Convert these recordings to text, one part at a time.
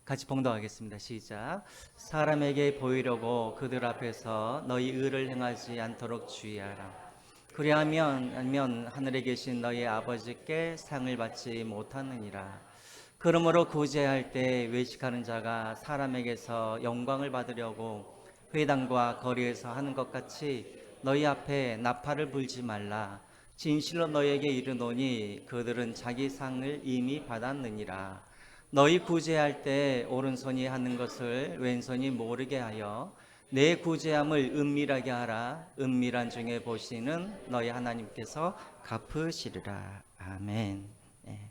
같이 봉독하겠습니다. 시작. 사람에게 보이려고 그들 앞에서 너희 의를 행하지 않도록 주의하라. 그리하면 하늘에 계신 너희 아버지께 상을 받지 못하느니라. 그러므로 구제할 때 외식하는 자가 사람에게서 영광을 받으려고 회당과 거리에서 하는 것 같이 너희 앞에 나팔을 불지 말라. 진실로 너희에게 이르노니 그들은 자기 상을 이미 받았느니라. 너희 구제할 때 오른손이 하는 것을 왼손이 모르게 하여 내 구제함을 은밀하게 하라. 은밀한 중에 보시는 너희 하나님께서 갚으시리라. 아멘. 네.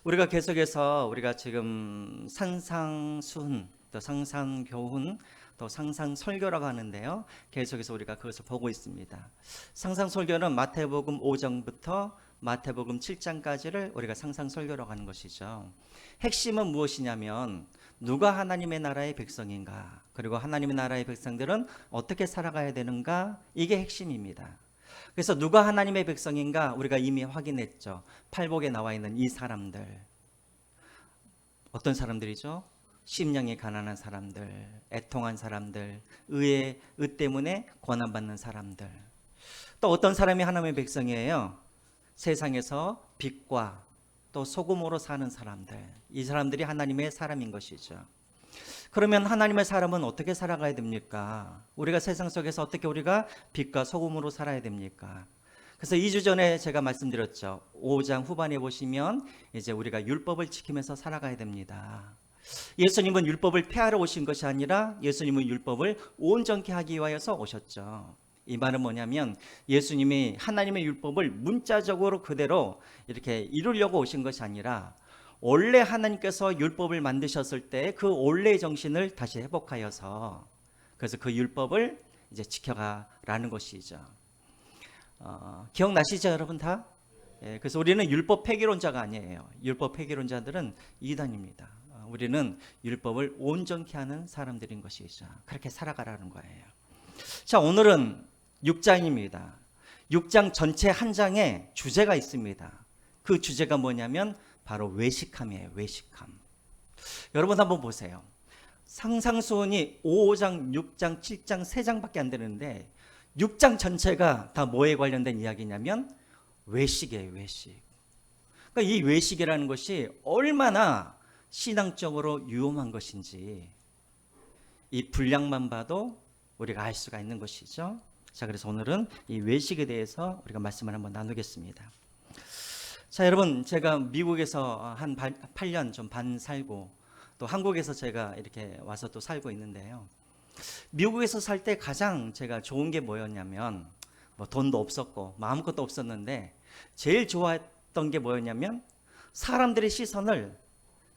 우리가 계속해서 우리가 지금 산상수훈, 또 상상교훈, 또 상상설교라고 하는데요. 계속해서 우리가 그것을 보고 있습니다. 상상설교는 마태복음 5장부터 마태복음 7장까지를 우리가 상상설교라고 하는 것이죠. 핵심은 무엇이냐면 누가 하나님의 나라의 백성인가, 그리고 하나님의 나라의 백성들은 어떻게 살아가야 되는가, 이게 핵심입니다. 그래서 누가 하나님의 백성인가 우리가 이미 확인했죠. 팔복에 나와 있는 이 사람들, 어떤 사람들이죠? 심령이 가난한 사람들, 애통한 사람들, 의 때문에 고난받는 사람들. 또 어떤 사람이 하나님의 백성이에요? 세상에서 빛과 또 소금으로 사는 사람들, 이 사람들이 하나님의 사람인 것이죠. 그러면 하나님의 사람은 어떻게 살아가야 됩니까? 우리가 세상 속에서 어떻게 우리가 빛과 소금으로 살아야 됩니까? 그래서 2주 전에 제가 말씀드렸죠. 5장 후반에 보시면 이제 우리가 율법을 지키면서 살아가야 됩니다. 예수님은 율법을 폐하러 오신 것이 아니라 예수님은 율법을 온전케 하기 위하여서 오셨죠. 이 말은 뭐냐면 예수님이 하나님의 율법을 문자적으로 그대로 이렇게 이루려고 오신 것이 아니라 원래 하나님께서 율법을 만드셨을 때 그 원래의 정신을 다시 회복하여서 그래서 그 율법을 이제 지켜가라는 것이죠. 기억나시죠, 여러분 다? 예, 그래서 우리는 율법 폐기론자가 아니에요. 율법 폐기론자들은 이단입니다. 우리는 율법을 온전케 하는 사람들인 것이죠. 그렇게 살아가라는 거예요. 자, 오늘은 6장입니다. 6장 전체 한 장에 주제가 있습니다. 그 주제가 뭐냐면 바로 외식함이에요. 외식함. 여러분 한번 보세요. 상상수훈이 5장, 6장, 7장 3장밖에 안 되는데 6장 전체가 다 뭐에 관련된 이야기냐면 외식이에요. 외식. 그러니까 이 외식이라는 것이 얼마나 신앙적으로 위험한 것인지 이 분량만 봐도 우리가 알 수가 있는 것이죠. 자, 그래서 오늘은 이 외식에 대해서 우리가 말씀을 한번 나누겠습니다. 자, 여러분, 제가 미국에서 한 8년 좀 반 살고 또 한국에서 제가 이렇게 와서 또 살고 있는데요. 미국에서 살 때 가장 제가 좋은 게 뭐였냐면 뭐 돈도 없었고 뭐 아무것도 없었는데 제일 좋아했던 게 뭐였냐면 사람들의 시선을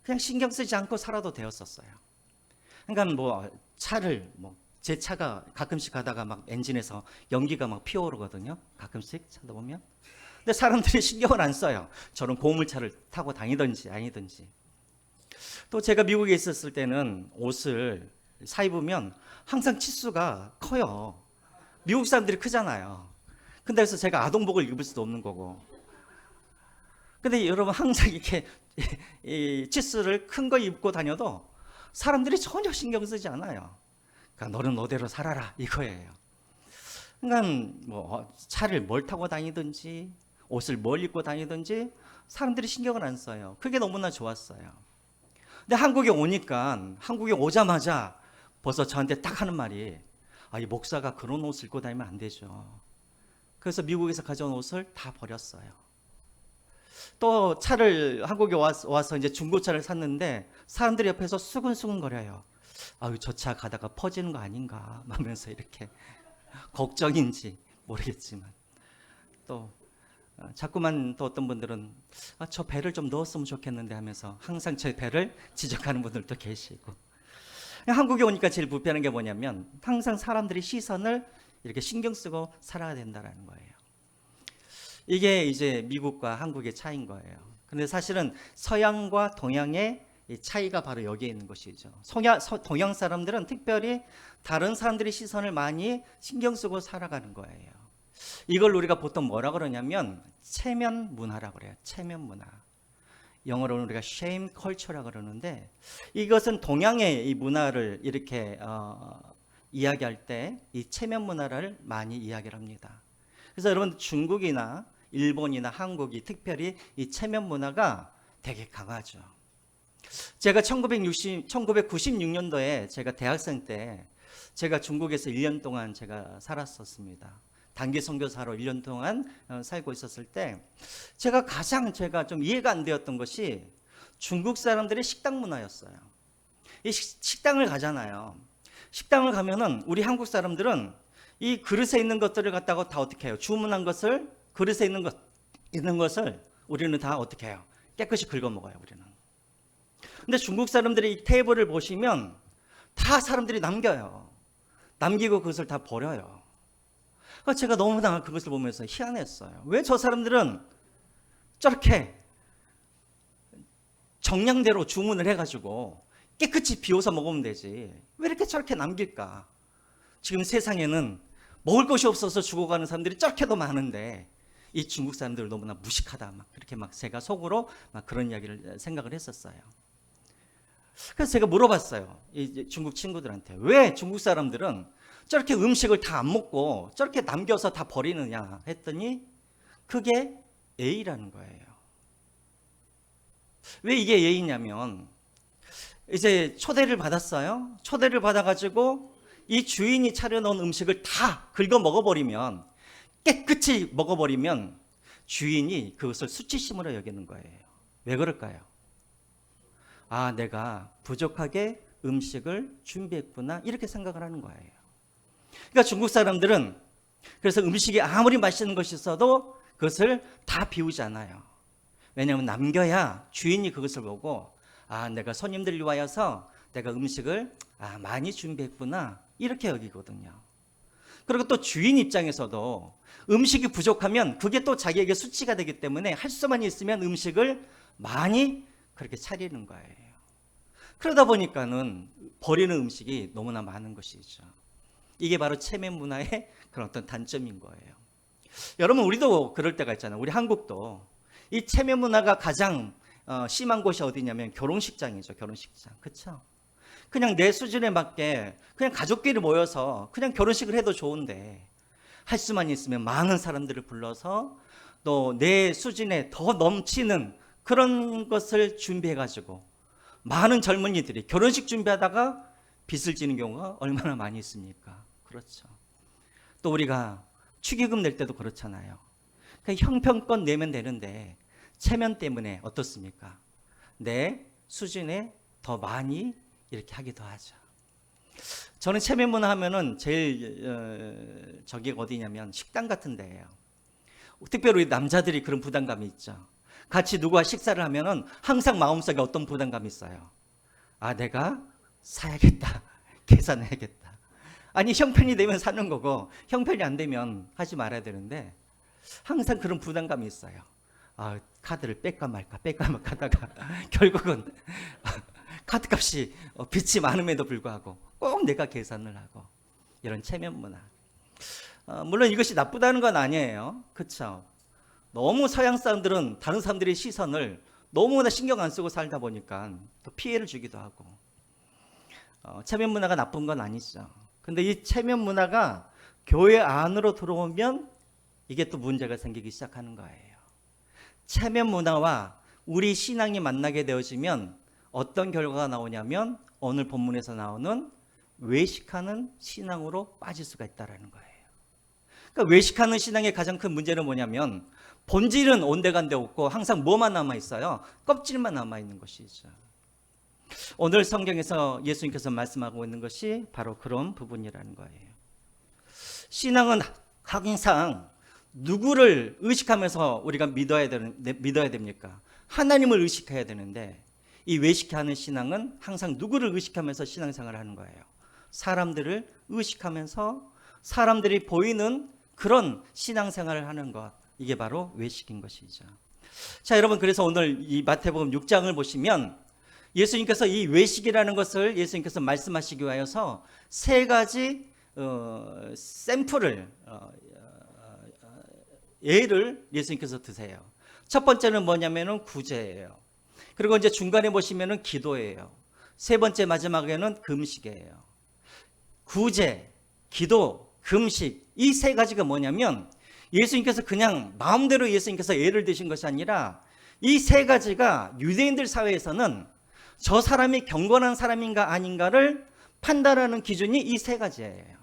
그냥 신경 쓰지 않고 살아도 되었었어요. 그러니까 뭐 차를 제 차가 가끔씩 가다가 막 엔진에서 연기가 막 피어오르거든요. 가끔씩 차다 보면. 근데 사람들이 신경을 안 써요. 저런 고물차를 타고 다니든지 아니든지. 또 제가 미국에 있었을 때는 옷을 사 입으면 항상 치수가 커요. 미국 사람들이 크잖아요. 근데 그래서 제가 아동복을 입을 수도 없는 거고. 근데 여러분 항상 이렇게 이 치수를 큰 거 입고 다녀도 사람들이 전혀 신경 쓰지 않아요. 그러니까 너는 너대로 살아라 이거예요. 그러니까 뭐 차를 뭘 타고 다니든지 옷을 뭘 입고 다니든지 사람들이 신경을 안 써요. 그게 너무나 좋았어요. 근데 한국에 오니까 한국에 오자마자 벌써 저한테 딱 하는 말이 이 목사가 그런 옷을 입고 다니면 안 되죠. 그래서 미국에서 가져온 옷을 다 버렸어요. 또 차를 한국에 와서 이제 중고차를 샀는데 사람들이 옆에서 수근수근 거려요. 저 차 가다가 퍼지는 거 아닌가 하면서 이렇게 걱정인지 모르겠지만 또 자꾸만 또 어떤 분들은 저 배를 좀 넣었으면 좋겠는데 하면서 항상 제 배를 지적하는 분들도 계시고. 한국에 오니까 제일 불편한 게 뭐냐면 항상 사람들이 시선을 이렇게 신경 쓰고 살아야 된다는 거예요. 이게 이제 미국과 한국의 차이인 거예요. 그런데 사실은 서양과 동양의 이 차이가 바로 여기에 있는 것이죠. 동양 사람들은 특별히 다른 사람들의 시선을 많이 신경 쓰고 살아가는 거예요. 이걸 우리가 보통 뭐라 그러냐면 체면 문화라고 그래요. 체면 문화. 영어로는 우리가 shame culture라고 그러는데, 이것은 동양의 이 문화를 이렇게 이야기할 때 이 체면 문화를 많이 이야기를 합니다. 그래서 여러분, 중국이나 일본이나 한국이 특별히 이 체면 문화가 되게 강하죠. 제가 1996년도에 제가 대학생 때 제가 중국에서 1년 동안 제가 살았었습니다. 단기 선교사로 1년 동안 살고 있었을 때 제가 좀 이해가 안 되었던 것이 중국 사람들의 식당 문화였어요. 이 식당을 가잖아요. 식당을 가면은 우리 한국 사람들은 이 그릇에 있는 것들을 갖다가 다 어떻게 해요? 주문한 것을, 그릇에 있는 것을 우리는 다 어떻게 해요? 깨끗이 긁어 먹어요, 우리는. 근데 중국 사람들이 이 테이블을 보시면 다 사람들이 남겨요. 남기고 그것을 다 버려요. 제가 너무나 그것을 보면서 희한했어요. 왜 저 사람들은 저렇게 정량대로 주문을 해가지고 깨끗이 비워서 먹으면 되지, 왜 이렇게 저렇게 남길까? 지금 세상에는 먹을 것이 없어서 죽어가는 사람들이 저렇게도 많은데 이 중국 사람들을 너무나 무식하다, 그렇게 제가 속으로 그런 이야기를 생각을 했었어요. 그래서 제가 물어봤어요, 이 중국 친구들한테. 왜 중국 사람들은 저렇게 음식을 다 안 먹고 저렇게 남겨서 다 버리느냐 했더니 그게 예의라는 거예요. 왜 이게 예의냐면, 이제 초대를 받았어요. 초대를 받아가지고 이 주인이 차려놓은 음식을 다 긁어 먹어버리면, 깨끗이 먹어버리면 주인이 그것을 수치심으로 여기는 거예요. 왜 그럴까요? 아, 내가 부족하게 음식을 준비했구나, 이렇게 생각을 하는 거예요. 그러니까 중국 사람들은 그래서 음식이 아무리 맛있는 것이 있어도 그것을 다 비우지 않아요. 왜냐하면 남겨야 주인이 그것을 보고, 아, 내가 손님들이 와서 내가 음식을 많이 준비했구나, 이렇게 여기거든요. 그리고 또 주인 입장에서도 음식이 부족하면 그게 또 자기에게 수치가 되기 때문에 할 수만 있으면 음식을 많이 그렇게 차리는 거예요. 그러다 보니까는 버리는 음식이 너무나 많은 것이죠. 이게 바로 체면 문화의 그런 어떤 단점인 거예요. 여러분, 우리도 그럴 때가 있잖아요. 우리 한국도 이 체면 문화가 가장 심한 곳이 어디냐면 결혼식장이죠. 결혼식장. 그렇죠? 그냥 내 수준에 맞게 그냥 가족끼리 모여서 그냥 결혼식을 해도 좋은데, 할 수만 있으면 많은 사람들을 불러서 또 내 수준에 더 넘치는 그런 것을 준비해가지고 많은 젊은이들이 결혼식 준비하다가 빚을 지는 경우가 얼마나 많이 있습니까? 그렇죠. 또 우리가 축의금 낼 때도 그렇잖아요. 형편껏 내면 되는데 체면 때문에 어떻습니까? 내 수준에 더 많이 이렇게 하기도 하죠. 저는 체면 문화 하면은 제일 저기가 어디냐면 식당 같은 데예요. 특별히 남자들이 그런 부담감이 있죠. 같이 누구와 식사를 하면은 항상 마음속에 어떤 부담감이 있어요. 아, 내가 사야겠다, 계산해야겠다. 아니, 형편이 되면 사는 거고 형편이 안 되면 하지 말아야 되는데 항상 그런 부담감이 있어요. 아, 카드를 뺄까 말까 하다가 결국은 카드값이 빚이 많음에도 불구하고 꼭 내가 계산을 하고, 이런 체면 문화. 물론 이것이 나쁘다는 건 아니에요. 그렇죠? 너무 서양 사람들은 다른 사람들의 시선을 너무나 신경 안 쓰고 살다 보니까 또 피해를 주기도 하고, 체면 문화가 나쁜 건 아니죠. 근데 이 체면 문화가 교회 안으로 들어오면 이게 또 문제가 생기기 시작하는 거예요. 체면 문화와 우리 신앙이 만나게 되어지면 어떤 결과가 나오냐면, 오늘 본문에서 나오는 외식하는 신앙으로 빠질 수가 있다는 거예요. 그러니까 외식하는 신앙의 가장 큰 문제는 뭐냐면, 본질은 온데간데 없고 항상 뭐만 남아있어요? 껍질만 남아있는 것이죠. 오늘 성경에서 예수님께서 말씀하고 있는 것이 바로 그런 부분이라는 거예요. 신앙은 항상 누구를 의식하면서 우리가 믿어야 됩니까? 하나님을 의식해야 되는데, 이 외식하는 신앙은 항상 누구를 의식하면서 신앙생활을 하는 거예요? 사람들을 의식하면서 사람들이 보이는 그런 신앙생활을 하는 것, 이게 바로 외식인 것이죠. 자, 여러분, 그래서 오늘 이 마태복음 6장을 보시면 예수님께서 이 외식이라는 것을 예수님께서 말씀하시기 위하여서 세 가지 샘플을 예를 예수님께서 드세요. 첫 번째는 뭐냐면은 구제예요. 그리고 이제 중간에 보시면은 기도예요. 세 번째 마지막에는 금식이에요. 구제, 기도, 금식 이 세 가지가 뭐냐면 예수님께서 그냥 마음대로 예수님께서 예를 드신 것이 아니라 이 세 가지가 유대인들 사회에서는 저 사람이 경건한 사람인가 아닌가를 판단하는 기준이 이 세 가지예요.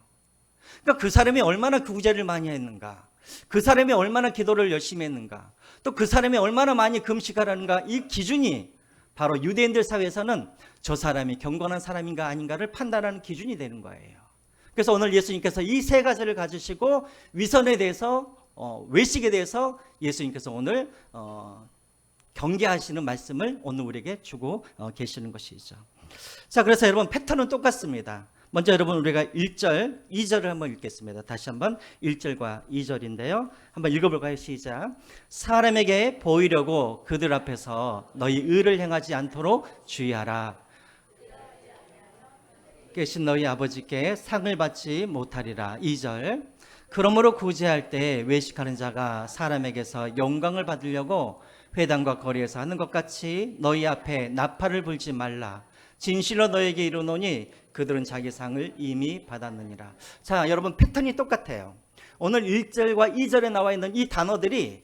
그러니까 그 사람이 얼마나 구제를 많이 했는가, 그 사람이 얼마나 기도를 열심히 했는가, 또 그 사람이 얼마나 많이 금식하라는가, 이 기준이 바로 유대인들 사회에서는 저 사람이 경건한 사람인가 아닌가를 판단하는 기준이 되는 거예요. 그래서 오늘 예수님께서 이 세 가지를 가지시고 위선에 대해서 외식에 대해서 예수님께서 오늘 경계하시는 말씀을 오늘 우리에게 주고 계시는 것이죠. 자, 그래서 여러분 패턴은 똑같습니다. 먼저 여러분 우리가 1절, 2절을 한번 읽겠습니다. 다시 한번 1절과 2절인데요. 한번 읽어볼까요? 시작. 사람에게 보이려고 그들 앞에서 너희 의를 행하지 않도록 주의하라. 계신 너희 아버지께 상을 받지 못하리라. 2절. 그러므로 구제할 때 외식하는 자가 사람에게서 영광을 받으려고 회당과 거리에서 하는 것 같이 너희 앞에 나팔을 불지 말라. 진실로 너에게 이르노니 그들은 자기 상을 이미 받았느니라. 자, 여러분 패턴이 똑같아요. 오늘 1절과 2절에 나와 있는 이 단어들이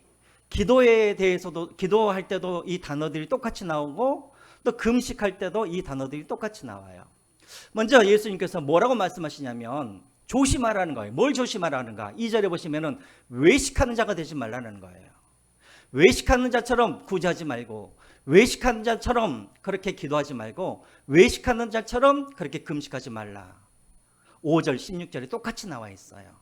기도에 대해서도, 기도할 때도 이 단어들이 똑같이 나오고 또 금식할 때도 이 단어들이 똑같이 나와요. 먼저 예수님께서 뭐라고 말씀하시냐면 조심하라는 거예요. 뭘 조심하라는가? 2절에 보시면은 외식하는 자가 되지 말라는 거예요. 외식하는 자처럼 구제하지 말고, 외식하는 자처럼 그렇게 기도하지 말고, 외식하는 자처럼 그렇게 금식하지 말라. 5절, 16절에 똑같이 나와 있어요.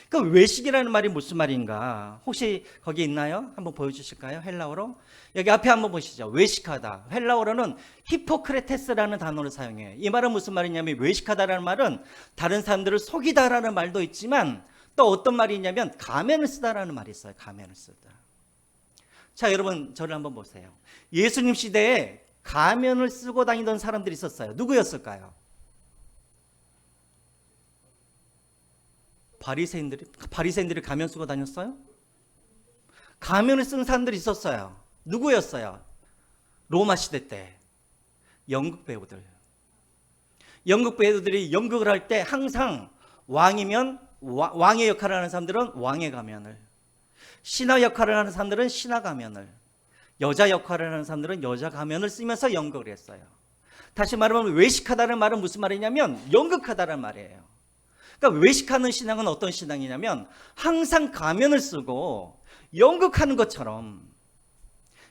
그 외식이라는 말이 무슨 말인가? 혹시 거기 있나요? 한번 보여주실까요? 헬라어로. 여기 앞에 한번 보시죠. 외식하다. 헬라어로는 히포크레테스라는 단어를 사용해요. 이 말은 무슨 말이냐면 외식하다라는 말은 다른 사람들을 속이다라는 말도 있지만 또 어떤 말이 있냐면 가면을 쓰다라는 말이 있어요. 가면을 쓰다. 자, 여러분 저를 한번 보세요. 예수님 시대에 가면을 쓰고 다니던 사람들이 있었어요. 누구였을까요? 바리새인들이 가면 쓰고 다녔어요? 가면을 쓴 사람들이 있었어요. 누구였어요? 로마 시대 때 연극 배우들. 연극 배우들이 연극을 할 때 항상 왕이면 왕의 역할을 하는 사람들은 왕의 가면을, 신하 역할을 하는 사람들은 신하 가면을, 여자 역할을 하는 사람들은 여자 가면을 쓰면서 연극을 했어요. 다시 말하면 외식하다는 말은 무슨 말이냐면 연극하다는 말이에요. 그러니까 외식하는 신앙은 어떤 신앙이냐면 항상 가면을 쓰고 연극하는 것처럼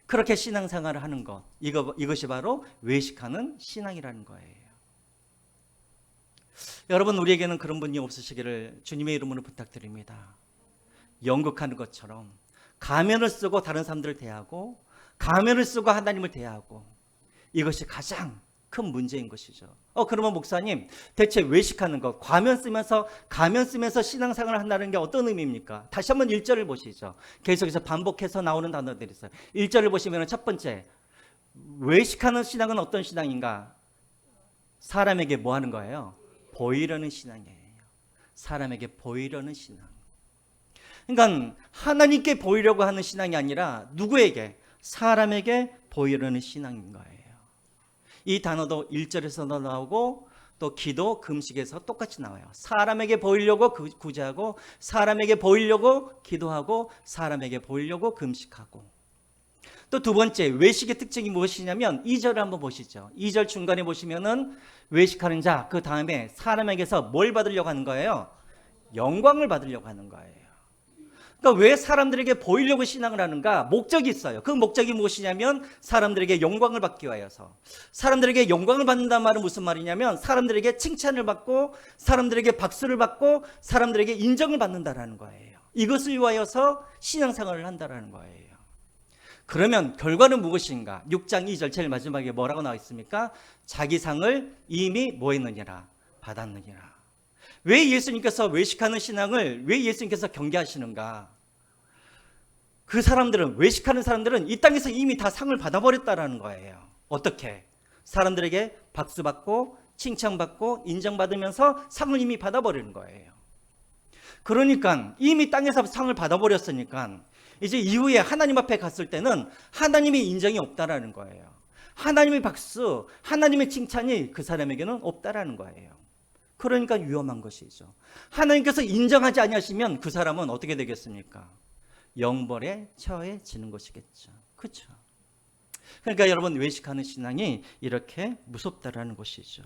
그렇게 신앙생활을 하는 것, 이것이 바로 외식하는 신앙이라는 거예요. 여러분, 우리에게는 그런 분이 없으시기를 주님의 이름으로 부탁드립니다. 연극하는 것처럼 가면을 쓰고 다른 사람들을 대하고 가면을 쓰고 하나님을 대하고, 이것이 가장 큰 문제인 것이죠. 그러면 목사님, 대체 외식하는 것, 가면 쓰면서 신앙생활을 한다는 게 어떤 의미입니까? 다시 한번 1절을 보시죠. 계속해서 반복해서 나오는 단어들이 있어요. 1절을 보시면 첫 번째, 외식하는 신앙은 어떤 신앙인가? 사람에게 뭐 하는 거예요? 보이려는 신앙이에요. 사람에게 보이려는 신앙. 그러니까 하나님께 보이려고 하는 신앙이 아니라 누구에게? 사람에게 보이려는 신앙인 거예요. 이 단어도 1절에서도 나오고 또 기도, 금식에서 똑같이 나와요. 사람에게 보이려고 구제하고, 사람에게 보이려고 기도하고, 사람에게 보이려고 금식하고. 또 두 번째, 외식의 특징이 무엇이냐면 2절을 한번 보시죠. 2절 중간에 보시면은 외식하는 자, 그 다음에 사람에게서 뭘 받으려고 하는 거예요? 영광을 받으려고 하는 거예요. 그러니까 왜 사람들에게 보이려고 신앙을 하는가? 목적이 있어요. 그 목적이 무엇이냐면 사람들에게 영광을 받기 위하여서. 사람들에게 영광을 받는다는 말은 무슨 말이냐면 사람들에게 칭찬을 받고, 사람들에게 박수를 받고, 사람들에게 인정을 받는다라는 거예요. 이것을 위하여서 신앙생활을 한다라는 거예요. 그러면 결과는 무엇인가? 6장 2절 제일 마지막에 뭐라고 나와 있습니까? 자기 상을 이미 뭐 했느니라? 받았느니라. 왜 예수님께서 외식하는 신앙을 왜 예수님께서 경계하시는가? 그 사람들은, 외식하는 사람들은 이 땅에서 이미 다 상을 받아버렸다라는 거예요. 어떻게? 사람들에게 박수받고 칭찬받고 인정받으면서 상을 이미 받아버리는 거예요. 그러니까 이미 땅에서 상을 받아버렸으니까 이제 이후에 하나님 앞에 갔을 때는 하나님의 인정이 없다라는 거예요. 하나님의 박수, 하나님의 칭찬이 그 사람에게는 없다라는 거예요. 그러니까 위험한 것이죠. 하나님께서 인정하지 아니하시면 그 사람은 어떻게 되겠습니까? 영벌에 처해지는 것이겠죠. 그렇죠? 그러니까 여러분, 외식하는 신앙이 이렇게 무섭다라는 것이죠.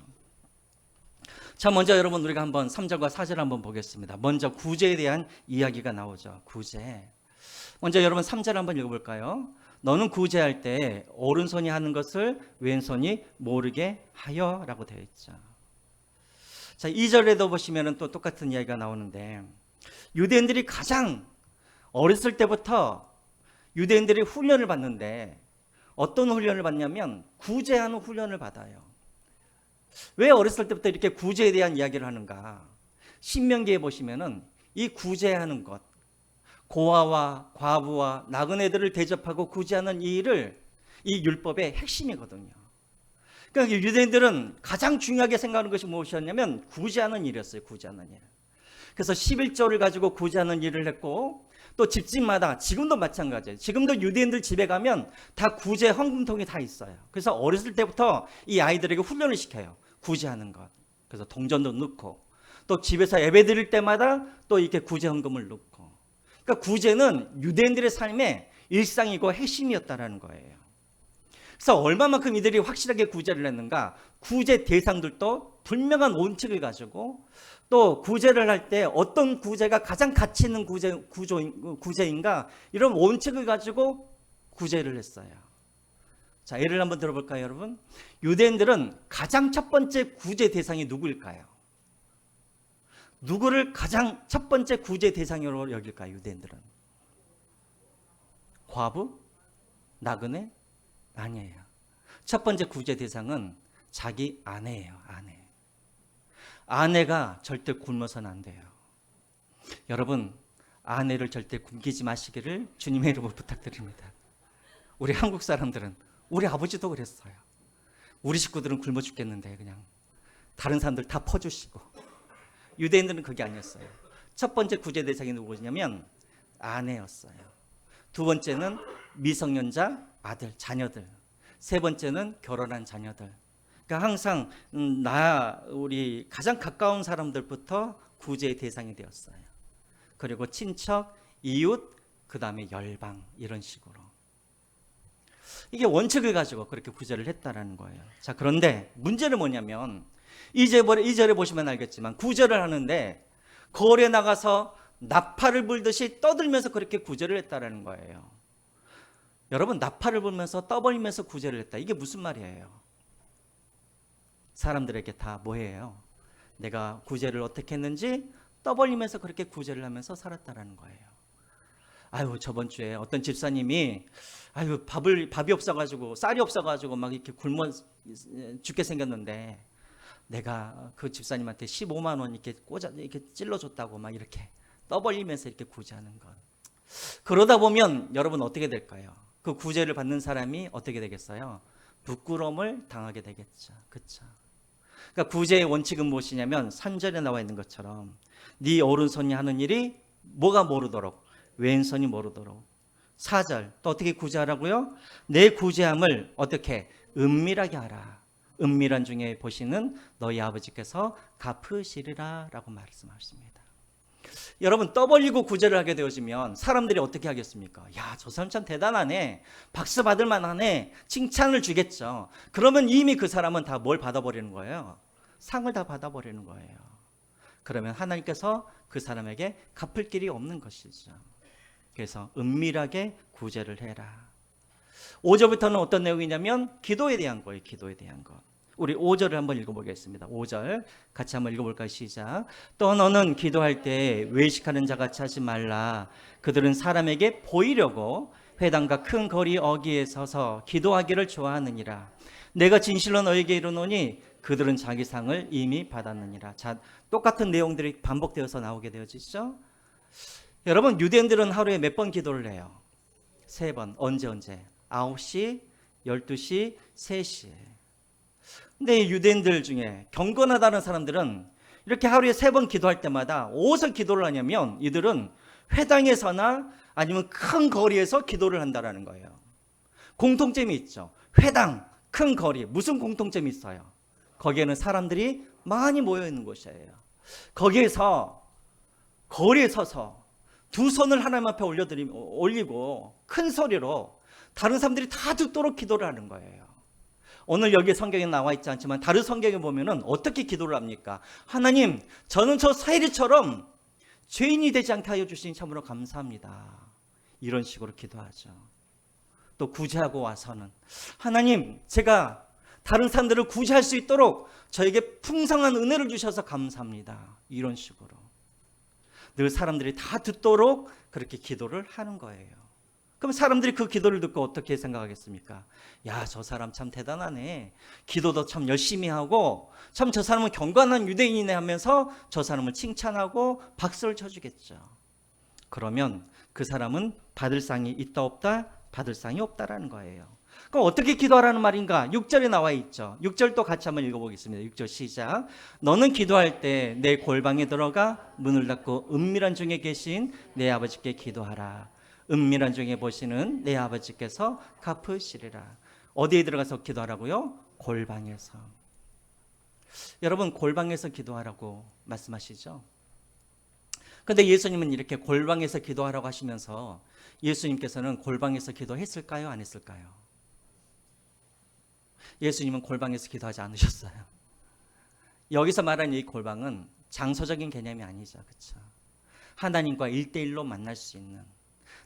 자, 먼저 여러분, 우리가 한번 3절과 4절 한번 보겠습니다. 먼저 구제에 대한 이야기가 나오죠. 구제. 먼저 여러분 3절 한번 읽어볼까요? 너는 구제할 때 오른손이 하는 것을 왼손이 모르게 하여 라고 되어 있죠. 자, 2절에도 보시면 또 똑같은 이야기가 나오는데, 유대인들이 가장 어렸을 때부터 유대인들이 훈련을 받는데, 어떤 훈련을 받냐면 구제하는 훈련을 받아요. 왜 어렸을 때부터 이렇게 구제에 대한 이야기를 하는가? 신명기에 보시면은 이 구제하는 것, 고아와 과부와 나그네들을 대접하고 구제하는 이 일을 이 율법의 핵심이거든요. 그러니까 유대인들은 가장 중요하게 생각하는 것이 무엇이었냐면 구제하는 일이었어요. 구제하는 일. 그래서 11조를 가지고 구제하는 일을 했고, 또 집집마다 지금도 마찬가지예요. 지금도 유대인들 집에 가면 다 구제 헌금통이 다 있어요. 그래서 어렸을 때부터 이 아이들에게 훈련을 시켜요. 구제하는 것. 그래서 동전도 넣고, 또 집에서 예배 드릴 때마다 또 이렇게 구제 헌금을 넣고. 그러니까 구제는 유대인들의 삶의 일상이고 핵심이었다라는 거예요. 그래서 얼마만큼 이들이 확실하게 구제를 했는가? 구제 대상들도 분명한 원칙을 가지고, 또 구제를 할 때 어떤 구제가 가장 가치 있는 구제인가, 이런 원칙을 가지고 구제를 했어요. 자, 예를 한번 들어볼까요, 여러분? 유대인들은 가장 첫 번째 구제 대상이 누구일까요? 누구를 가장 첫 번째 구제 대상으로 여길까요, 유대인들은? 과부? 나그네? 아니에요. 첫 번째 구제 대상은 자기 아내예요. 아내. 아내가 절대 굶어서는 안 돼요. 여러분, 아내를 절대 굶기지 마시기를 주님의 이름으로 부탁드립니다. 우리 한국 사람들은, 우리 아버지도 그랬어요. 우리 식구들은 굶어 죽겠는데 그냥 다른 사람들 다 퍼주시고. 유대인들은 그게 아니었어요. 첫 번째 구제 대상이 누구냐면 아내였어요. 두 번째는 미성년자 아들, 자녀들. 세 번째는 결혼한 자녀들. 그러니까 항상 우리 가장 가까운 사람들부터 구제의 대상이 되었어요. 그리고 친척, 이웃, 그 다음에 열방, 이런 식으로. 이게 원칙을 가지고 그렇게 구제를 했다라는 거예요. 자, 그런데 문제는 뭐냐면, 이 절에 보시면 알겠지만 구제를 하는데 거리에 나가서 나팔을 불듯이 떠들면서 그렇게 구제를 했다라는 거예요. 여러분, 나팔을 불면서 떠벌리면서 구제를 했다. 이게 무슨 말이에요? 사람들에게 다 뭐예요? 내가 구제를 어떻게 했는지 떠벌리면서 그렇게 구제를 하면서 살았다라는 거예요. 아유, 저번 주에 어떤 집사님이 밥이 없어가지고 쌀이 없어가지고 막 이렇게 굶어 죽게 생겼는데, 내가 그 집사님한테 15만 원 이렇게 찔러줬다고 막 이렇게 떠벌리면서 이렇게 구제하는 것. 그러다 보면 여러분 어떻게 될까요? 그 구제를 받는 사람이 어떻게 되겠어요? 부끄러움을 당하게 되겠죠. 그렇죠? 그러니까 구제의 원칙은 무엇이냐면 3절에 나와 있는 것처럼 네 오른손이 하는 일이 뭐가 모르도록, 왼손이 모르도록. 4절 또 어떻게 구제하라고요? 내 구제함을 어떻게 은밀하게 하라. 은밀한 중에 보시는 너희 아버지께서 갚으시리라 라고 말씀하십니다. 여러분, 떠벌리고 구제를 하게 되어지면 사람들이 어떻게 하겠습니까? 야, 저 사람 참 대단하네, 박수 받을 만하네, 칭찬을 주겠죠. 그러면 이미 그 사람은 다 뭘 받아버리는 거예요? 상을 다 받아버리는 거예요. 그러면 하나님께서 그 사람에게 갚을 길이 없는 것이죠. 그래서 은밀하게 구제를 해라. 5절부터는 어떤 내용이냐면 기도에 대한 거예요. 기도에 대한 것. 우리 5절을 한번 읽어보겠습니다. 5절 같이 한번 읽어볼까요? 시작. 또 너는 기도할 때 외식하는 자같이 하지 말라. 그들은 사람에게 보이려고 회당과 큰 거리 어귀에 서서 기도하기를 좋아하느니라. 내가 진실로 너에게 이르노니 그들은 자기 상을 이미 받았느니라. 자, 똑같은 내용들이 반복되어서 나오게 되어지죠. 여러분, 유대인들은 하루에 몇 번 기도를 해요? 3번. 언제? 9시, 12시, 3시에. 근데 유대인들 중에 경건하다는 사람들은 이렇게 하루에 3번 기도할 때마다 어디서 기도를 하냐면 이들은 회당에서나 아니면 큰 거리에서 기도를 한다라는 거예요. 공통점이 있죠. 회당, 큰 거리, 무슨 공통점이 있어요? 거기에는 사람들이 많이 모여 있는 곳이에요. 거기에서 거리에 서서 두 손을 하나님 앞에 올리고 큰 소리로 다른 사람들이 다 듣도록 기도를 하는 거예요. 오늘 여기 성경에 나와 있지 않지만 다른 성경에 보면은 어떻게 기도를 합니까? 하나님, 저는 저 사이리처럼 죄인이 되지 않게 하여 주시니 참으로 감사합니다. 이런 식으로 기도하죠. 또 구제하고 와서는 하나님, 제가 다른 사람들을 구제할 수 있도록 저에게 풍성한 은혜를 주셔서 감사합니다. 이런 식으로 늘 사람들이 다 듣도록 그렇게 기도를 하는 거예요. 그럼 사람들이 그 기도를 듣고 어떻게 생각하겠습니까? 야, 저 사람 참 대단하네. 기도도 참 열심히 하고 참 저 사람은 경건한 유대인이네 하면서 저 사람을 칭찬하고 박수를 쳐주겠죠. 그러면 그 사람은 받을 상이 있다 없다? 받을 상이 없다라는 거예요. 그럼 어떻게 기도하라는 말인가? 6절에 나와 있죠. 6절 또 같이 한번 읽어보겠습니다. 6절 시작. 너는 기도할 때 내 골방에 들어가 문을 닫고 은밀한 중에 계신 내 아버지께 기도하라. 은밀한 중에 보시는 내 아버지께서 갚으시리라. 어디에 들어가서 기도하라고요? 골방에서. 여러분, 골방에서 기도하라고 말씀하시죠? 근데 예수님은 이렇게 골방에서 기도하라고 하시면서 예수님께서는 골방에서 기도했을까요? 안 했을까요? 예수님은 골방에서 기도하지 않으셨어요. 여기서 말하는 이 골방은 장소적인 개념이 아니죠. 그렇죠? 하나님과 1대1로 만날 수 있는,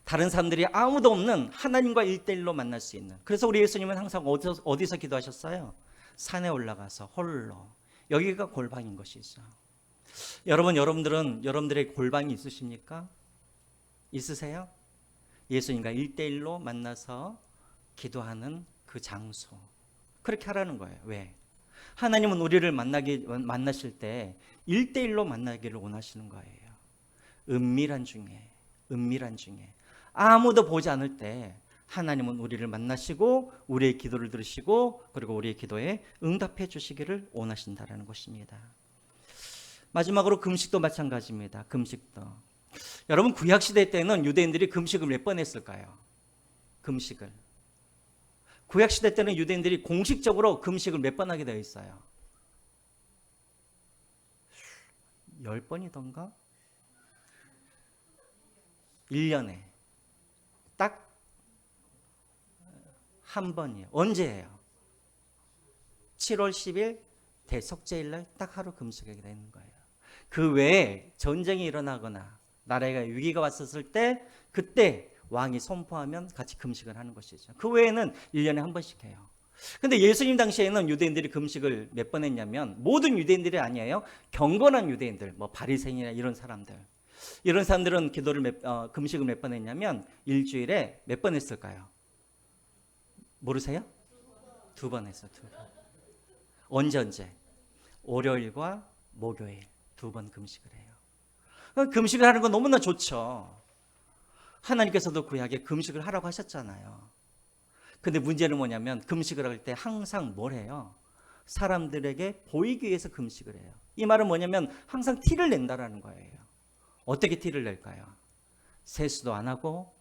다른 사람들이 아무도 없는 하나님과 1대1로 만날 수 있는. 그래서 우리 예수님은 항상 어디서 기도하셨어요? 산에 올라가서 홀로. 여기가 골방인 것이죠. 여러분들은 여러분들의 골방이 있으십니까? 있으세요? 예수님과 1대1로 만나서 기도하는 그 장소. 그렇게 하라는 거예요. 왜? 하나님은 우리를 만나실 때 1대1로 만나기를 원하시는 거예요. 은밀한 중에 아무도 보지 않을 때 하나님은 우리를 만나시고 우리의 기도를 들으시고 그리고 우리의 기도에 응답해 주시기를 원하신다라는 것입니다. 마지막으로 금식도 마찬가지입니다. 금식도. 여러분, 구약시대 때는 유대인들이 금식을 몇 번 했을까요? 금식을. 구약시대 때는 유대인들이 공식적으로 금식을 몇 번 하게 되어 있어요? 10번이던가? 1년에 딱 한 번이에요. 언제예요? 7월 10일 대속죄일날 딱 하루 금식하게 되는 거예요. 그 외에 전쟁이 일어나거나 나라에 위기가 왔었을 때 그때 왕이 선포하면 같이 금식을 하는 것이죠. 그 외에는 1년에 한 번씩 해요. 근데 예수님 당시에는 유대인들이 금식을 몇 번 했냐면, 모든 유대인들이 아니에요. 경건한 유대인들, 뭐 바리새인이나 이런 사람들은 금식을 몇 번 했냐면 일주일에 몇 번 했을까요? 모르세요? 2번 했어요. 2번. 언제? 월요일과 목요일 2번 금식을 해요. 금식을 하는 건 너무나 좋죠. 하나님께서도 구약에 금식을 하라고 하셨잖아요. 근데 문제는 뭐냐면 금식을 할 때 항상 뭘 해요? 사람들에게 보이기 위해서 금식을 해요. 이 말은 뭐냐면 항상 티를 낸다라는 거예요. 어떻게 티를 낼까요? 세수도 안 하고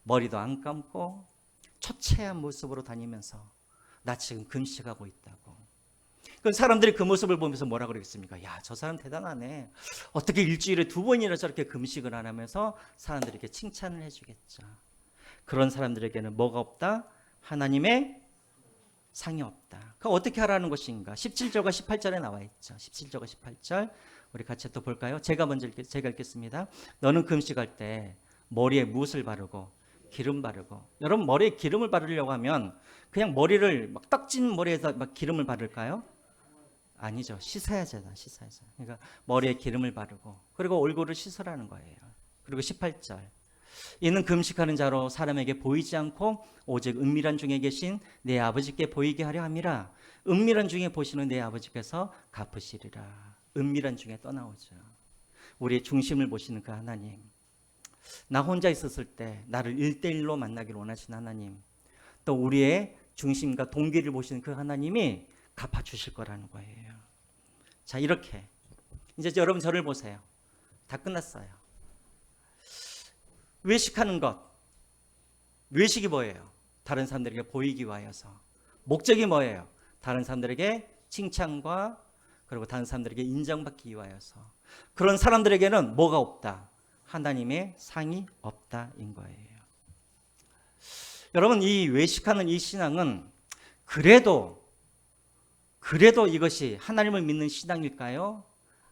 머리도 안 감고 초췌한 모습으로 다니면서 나 지금 금식하고 있다고. 그럼 사람들이 그 모습을 보면서 뭐라 그러겠습니까? 야, 저 사람 대단하네. 어떻게 일주일에 2번이나 저렇게 금식을 안 하면서 사람들에게 칭찬을 해주겠죠. 그런 사람들에게는 뭐가 없다? 하나님의 상이 없다. 그럼 어떻게 하라는 것인가? 17절과 18절에 나와 있죠. 17절과 18절 우리 같이 또 볼까요? 제가 읽겠습니다. 너는 금식할 때 머리에 무엇을 바르고 기름 바르고. 여러분, 머리에 기름을 바르려고 하면 그냥 머리를 막 떡진 머리에다 막 기름을 바를까요? 아니죠. 씻어야죠. 그러니까 머리에 기름을 바르고 그리고 얼굴을 씻으라는 거예요. 그리고 18절. 이는 금식하는 자로 사람에게 보이지 않고 오직 은밀한 중에 계신 내 아버지께 보이게 하려 함이라. 은밀한 중에 보시는 내 아버지께서 갚으시리라. 은밀한 중에 떠나오죠. 우리의 중심을 보시는 그 하나님. 나 혼자 있었을 때 나를 1대1로 만나기를 원하시는 하나님, 또 우리의 중심과 동기를 보시는 그 하나님이 갚아주실 거라는 거예요. 자, 이렇게 이제 여러분 저를 보세요. 다 끝났어요. 외식하는 것, 외식이 뭐예요? 다른 사람들에게 보이기 위하여서 목적이 뭐예요? 다른 사람들에게 칭찬과 그리고 다른 사람들에게 인정받기 위하여서. 그런 사람들에게는 뭐가 없다? 하나님의 상이 없다인 거예요. 여러분, 이 외식하는 이 신앙은 그래도 이것이 하나님을 믿는 신앙일까요?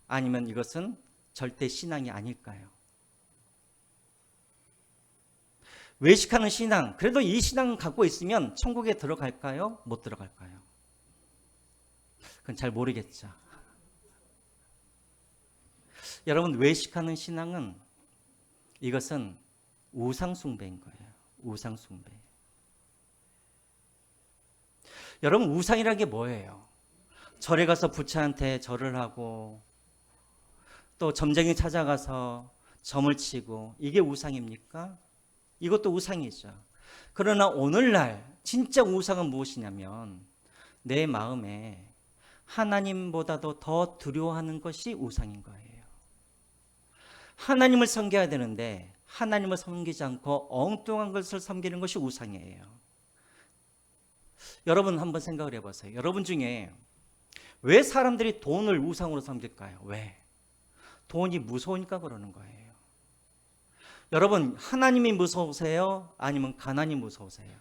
아니면 이것은 절대 신앙이 아닐까요? 외식하는 신앙, 그래도 이 신앙을 갖고 있으면 천국에 들어갈까요? 못 들어갈까요? 그건 잘 모르겠죠. 여러분, 외식하는 신앙은 이것은 우상숭배인 거예요. 우상숭배. 여러분, 우상이라는 게 뭐예요? 절에 가서 부처한테 절을 하고 또 점쟁이 찾아가서 점을 치고 이게 우상입니까? 이것도 우상이죠. 그러나 오늘날 진짜 우상은 무엇이냐면 내 마음에 하나님보다도 더 두려워하는 것이 우상인 거예요. 하나님을 섬겨야 되는데 하나님을 섬기지 않고 엉뚱한 것을 섬기는 것이 우상이에요. 여러분 한번 생각을 해보세요. 여러분 중에 왜 사람들이 돈을 우상으로 섬길까요? 왜? 돈이 무서우니까 그러는 거예요. 여러분, 하나님이 무서우세요? 아니면 가난이 무서우세요?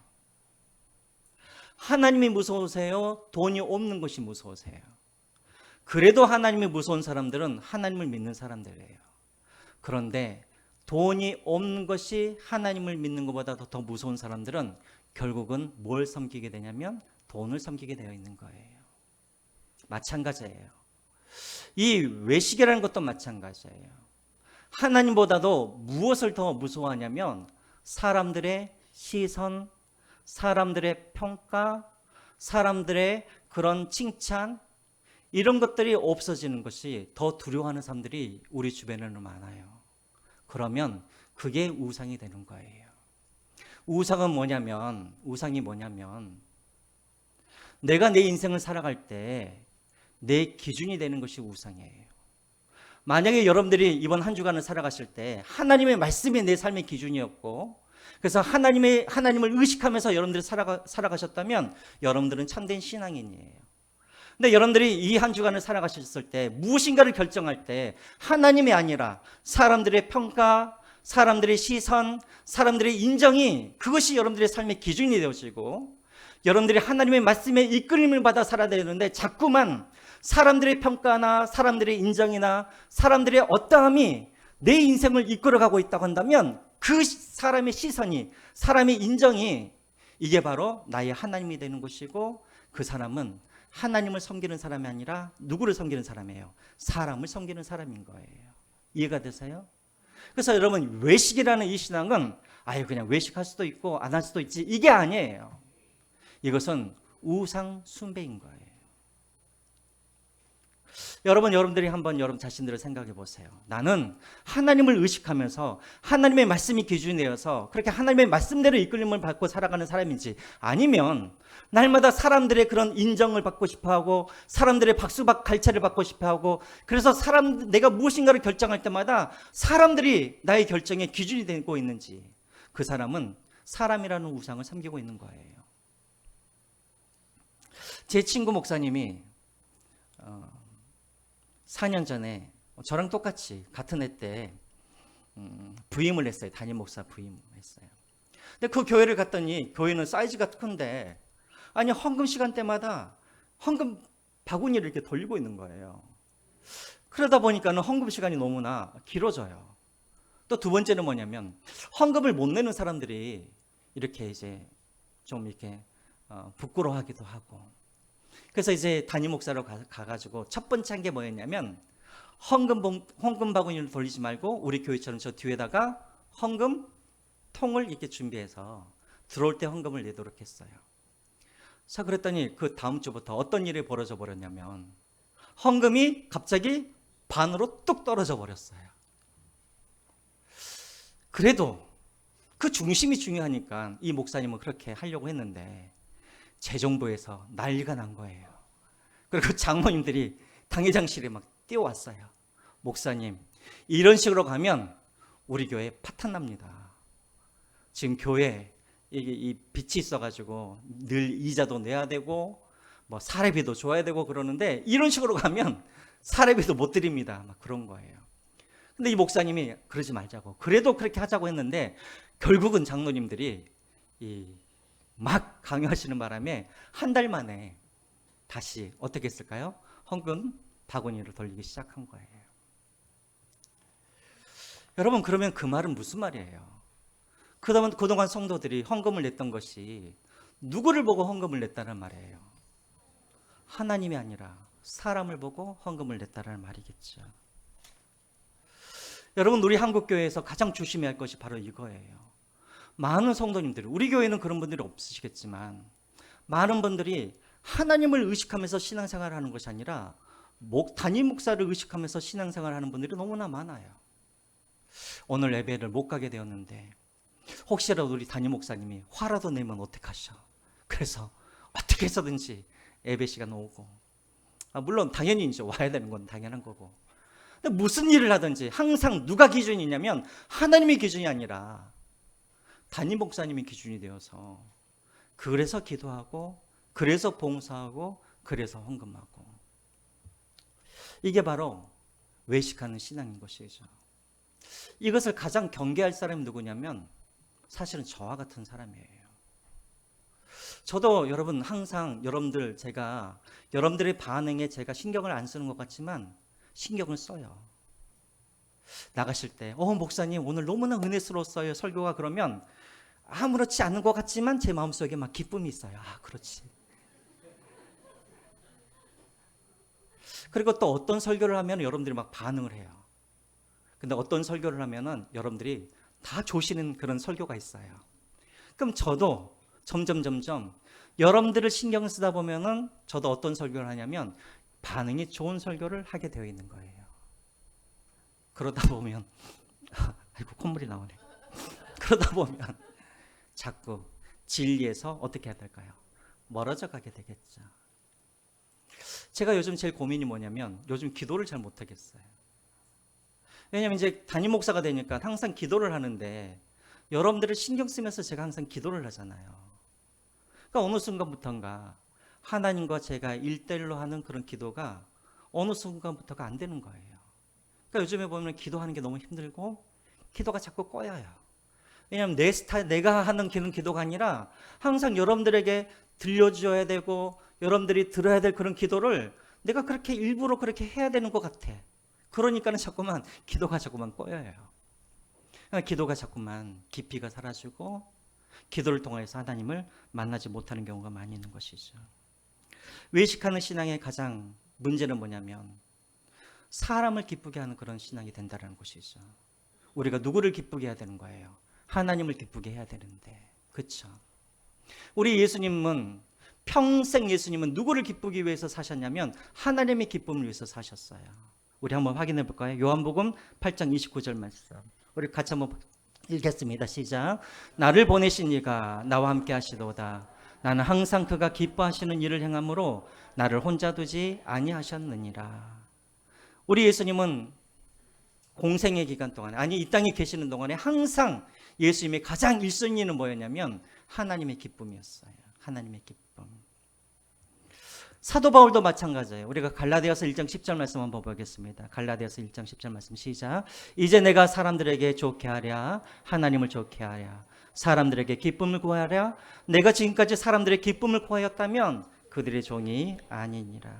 하나님이 무서우세요? 돈이 없는 것이 무서우세요? 그래도 하나님이 무서운 사람들은 하나님을 믿는 사람들이에요. 그런데 돈이 없는 것이 하나님을 믿는 것보다 더 무서운 사람들은 결국은 뭘 섬기게 되냐면 돈을 섬기게 되어 있는 거예요. 마찬가지예요. 이 외식이라는 것도 마찬가지예요. 하나님보다도 무엇을 더 무서워하냐면 사람들의 시선, 사람들의 평가, 사람들의 그런 칭찬, 이런 것들이 없어지는 것이 더 두려워하는 사람들이 우리 주변에는 많아요. 그러면 그게 우상이 되는 거예요. 우상이 뭐냐면 내가 내 인생을 살아갈 때 내 기준이 되는 것이 우상이에요. 만약에 여러분들이 이번 한 주간을 살아가실 때 하나님의 말씀이 내 삶의 기준이었고 그래서 하나님을 의식하면서 여러분들이 살아가셨다면 여러분들은 참된 신앙인이에요. 근데 여러분들이 이 한 주간을 살아가셨을 때 무엇인가를 결정할 때 하나님이 아니라 사람들의 평가, 사람들의 시선, 사람들의 인정이 그것이 여러분들의 삶의 기준이 되어지고 여러분들이 하나님의 말씀에 이끌림을 받아 살아야 되는데 자꾸만 사람들의 평가나 사람들의 인정이나 사람들의 어떠함이 내 인생을 이끌어가고 있다고 한다면 그 사람의 시선이, 사람의 인정이 이게 바로 나의 하나님이 되는 것이고 그 사람은 하나님을 섬기는 사람이 아니라 누구를 섬기는 사람이에요? 사람을 섬기는 사람인 거예요. 이해가 되세요? 그래서 여러분 외식이라는 이 신앙은 그냥 외식할 수도 있고 안 할 수도 있지 이게 아니에요. 이것은 우상 숭배인 거예요. 여러분들이 한번 여러분 자신들을 생각해 보세요. 나는 하나님을 의식하면서 하나님의 말씀이 기준이 되어서 그렇게 하나님의 말씀대로 이끌림을 받고 살아가는 사람인지 아니면 날마다 사람들의 그런 인정을 받고 싶어하고 사람들의 갈채를 받고 싶어하고 그래서 내가 무엇인가를 결정할 때마다 사람들이 나의 결정의 기준이 되고 있는지 그 사람은 사람이라는 우상을 섬기고 있는 거예요. 제 친구 목사님이 4년 전에 저랑 똑같이 같은 해 때 부임을 했어요. 담임 목사 부임을 했어요. 근데 그 교회를 갔더니 교회는 사이즈가 큰데 헌금 시간 때마다 헌금 바구니를 이렇게 돌리고 있는 거예요. 그러다 보니까는 헌금 시간이 너무나 길어져요. 또 두 번째는 뭐냐면 헌금을 못 내는 사람들이 이렇게 이제 좀 이렇게 부끄러워하기도 하고 그래서 이제 담임 목사로 가가지고 첫 번째 한 게 뭐였냐면 헌금 바구니를 돌리지 말고 우리 교회처럼 저 뒤에다가 헌금 통을 이렇게 준비해서 들어올 때 헌금을 내도록 했어요. 자, 그랬더니 그 다음 주부터 어떤 일이 벌어져 버렸냐면 헌금이 갑자기 반으로 뚝 떨어져 버렸어요. 그래도 그 중심이 중요하니까 이 목사님은 그렇게 하려고 했는데 재정부에서 난리가 난 거예요. 그리고 장모님들이 당회장실에 막 뛰어왔어요. 목사님, 이런 식으로 가면 우리 교회 파탄 납니다. 지금 교회 이게 이 빚이 있어가지고 늘 이자도 내야 되고 뭐 사례비도 줘야 되고 그러는데 이런 식으로 가면 사례비도 못 드립니다. 막 그런 거예요. 근데 이 목사님이 그러지 말자고, 그래도 그렇게 하자고 했는데 결국은 장로님들이 막 강요하시는 바람에 한 달 만에 다시 어떻게 했을까요? 헌금 바구니를 돌리기 시작한 거예요. 여러분, 그러면 그 말은 무슨 말이에요? 그동안 성도들이 헌금을 냈던 것이 누구를 보고 헌금을 냈다는 말이에요? 하나님이 아니라 사람을 보고 헌금을 냈다는 말이겠죠. 여러분, 우리 한국교회에서 가장 조심해야 할 것이 바로 이거예요. 많은 성도님들, 우리 교회는 그런 분들이 없으시겠지만 많은 분들이 하나님을 의식하면서 신앙생활을 하는 것이 아니라 담임 목사를 의식하면서 신앙생활을 하는 분들이 너무나 많아요. 오늘 예배를 못 가게 되었는데 혹시라도 우리 담임 목사님이 화라도 내면 어떡하셔. 그래서 어떻게 해서든지 예배 시간 오고, 물론 당연히 이제 와야 되는 건 당연한 거고, 근데 무슨 일을 하든지 항상 누가 기준이냐면 하나님이 기준이 아니라 담임 목사님이 기준이 되어서, 그래서 기도하고, 그래서 봉사하고, 그래서 헌금하고, 이게 바로 외식하는 신앙인 것이죠. 이것을 가장 경계할 사람이 누구냐면 사실은 저와 같은 사람이에요. 저도 여러분 항상 제가 여러분들의 반응에 제가 신경을 안 쓰는 것 같지만 신경을 써요. 나가실 때 목사님 오늘 너무나 은혜스러웠어요 설교가, 그러면 아무렇지 않은 것 같지만 제 마음속에 막 기쁨이 있어요. 그렇지. 그리고 또 어떤 설교를 하면 여러분들이 막 반응을 해요. 근데 어떤 설교를 하면은 여러분들이 다 조시는 그런 설교가 있어요. 그럼 저도 점점 여러분들을 신경 쓰다 보면은 저도 어떤 설교를 하냐면 반응이 좋은 설교를 하게 되어 있는 거예요. 그러다 보면 아이고 콧물이 나오네. 그러다 보면 자꾸 진리에서 어떻게 해야 될까요? 멀어져 가게 되겠죠. 제가 요즘 제일 고민이 뭐냐면 요즘 기도를 잘 못하겠어요. 왜냐하면 이제 담임 목사가 되니까 항상 기도를 하는데 여러분들을 신경 쓰면서 제가 항상 기도를 하잖아요. 그러니까 어느 순간부터인가 하나님과 제가 1대1로 하는 그런 기도가 어느 순간부터가 안 되는 거예요. 그러니까 요즘에 보면 기도하는 게 너무 힘들고 기도가 자꾸 꼬여요. 왜냐하면 내 스타일, 내가 하는 그런 기도가 아니라 항상 여러분들에게 들려줘야 되고 여러분들이 들어야 될 그런 기도를 내가 그렇게 일부러 그렇게 해야 되는 것 같아. 그러니까는 자꾸만 기도가 자꾸만 꼬여요. 그러니까 기도가 자꾸만 깊이가 사라지고 기도를 통해서 하나님을 만나지 못하는 경우가 많이 있는 것이죠. 외식하는 신앙의 가장 문제는 뭐냐면 사람을 기쁘게 하는 그런 신앙이 된다는 것이죠. 우리가 누구를 기쁘게 해야 되는 거예요? 하나님을 기쁘게 해야 되는데, 그렇죠? 우리 예수님은 평생 누구를 기쁘기 위해서 사셨냐면 하나님의 기쁨을 위해서 사셨어요. 우리 한번 확인해 볼까요? 요한복음 8장 29절 말씀. 우리 같이 한번 읽겠습니다. 시작. 나를 보내신 이가 나와 함께 하시도다. 나는 항상 그가 기뻐하시는 일을 행함으로 나를 혼자 두지 아니하셨느니라. 우리 예수님은 공생의 기간 동안에, 아니 이 땅에 계시는 동안에 항상 예수님의 가장 1순위는 뭐였냐면 하나님의 기쁨이었어요. 하나님의 기쁨. 사도 바울도 마찬가지예요. 우리가 갈라디아서 1장 10절 말씀 한번 보겠습니다. 갈라디아서 1장 10절 말씀 시작. 이제 내가 사람들에게 좋게 하랴 하나님을 좋게 하랴 사람들에게 기쁨을 구하랴 내가 지금까지 사람들의 기쁨을 구하였다면 그들의 종이 아니니라.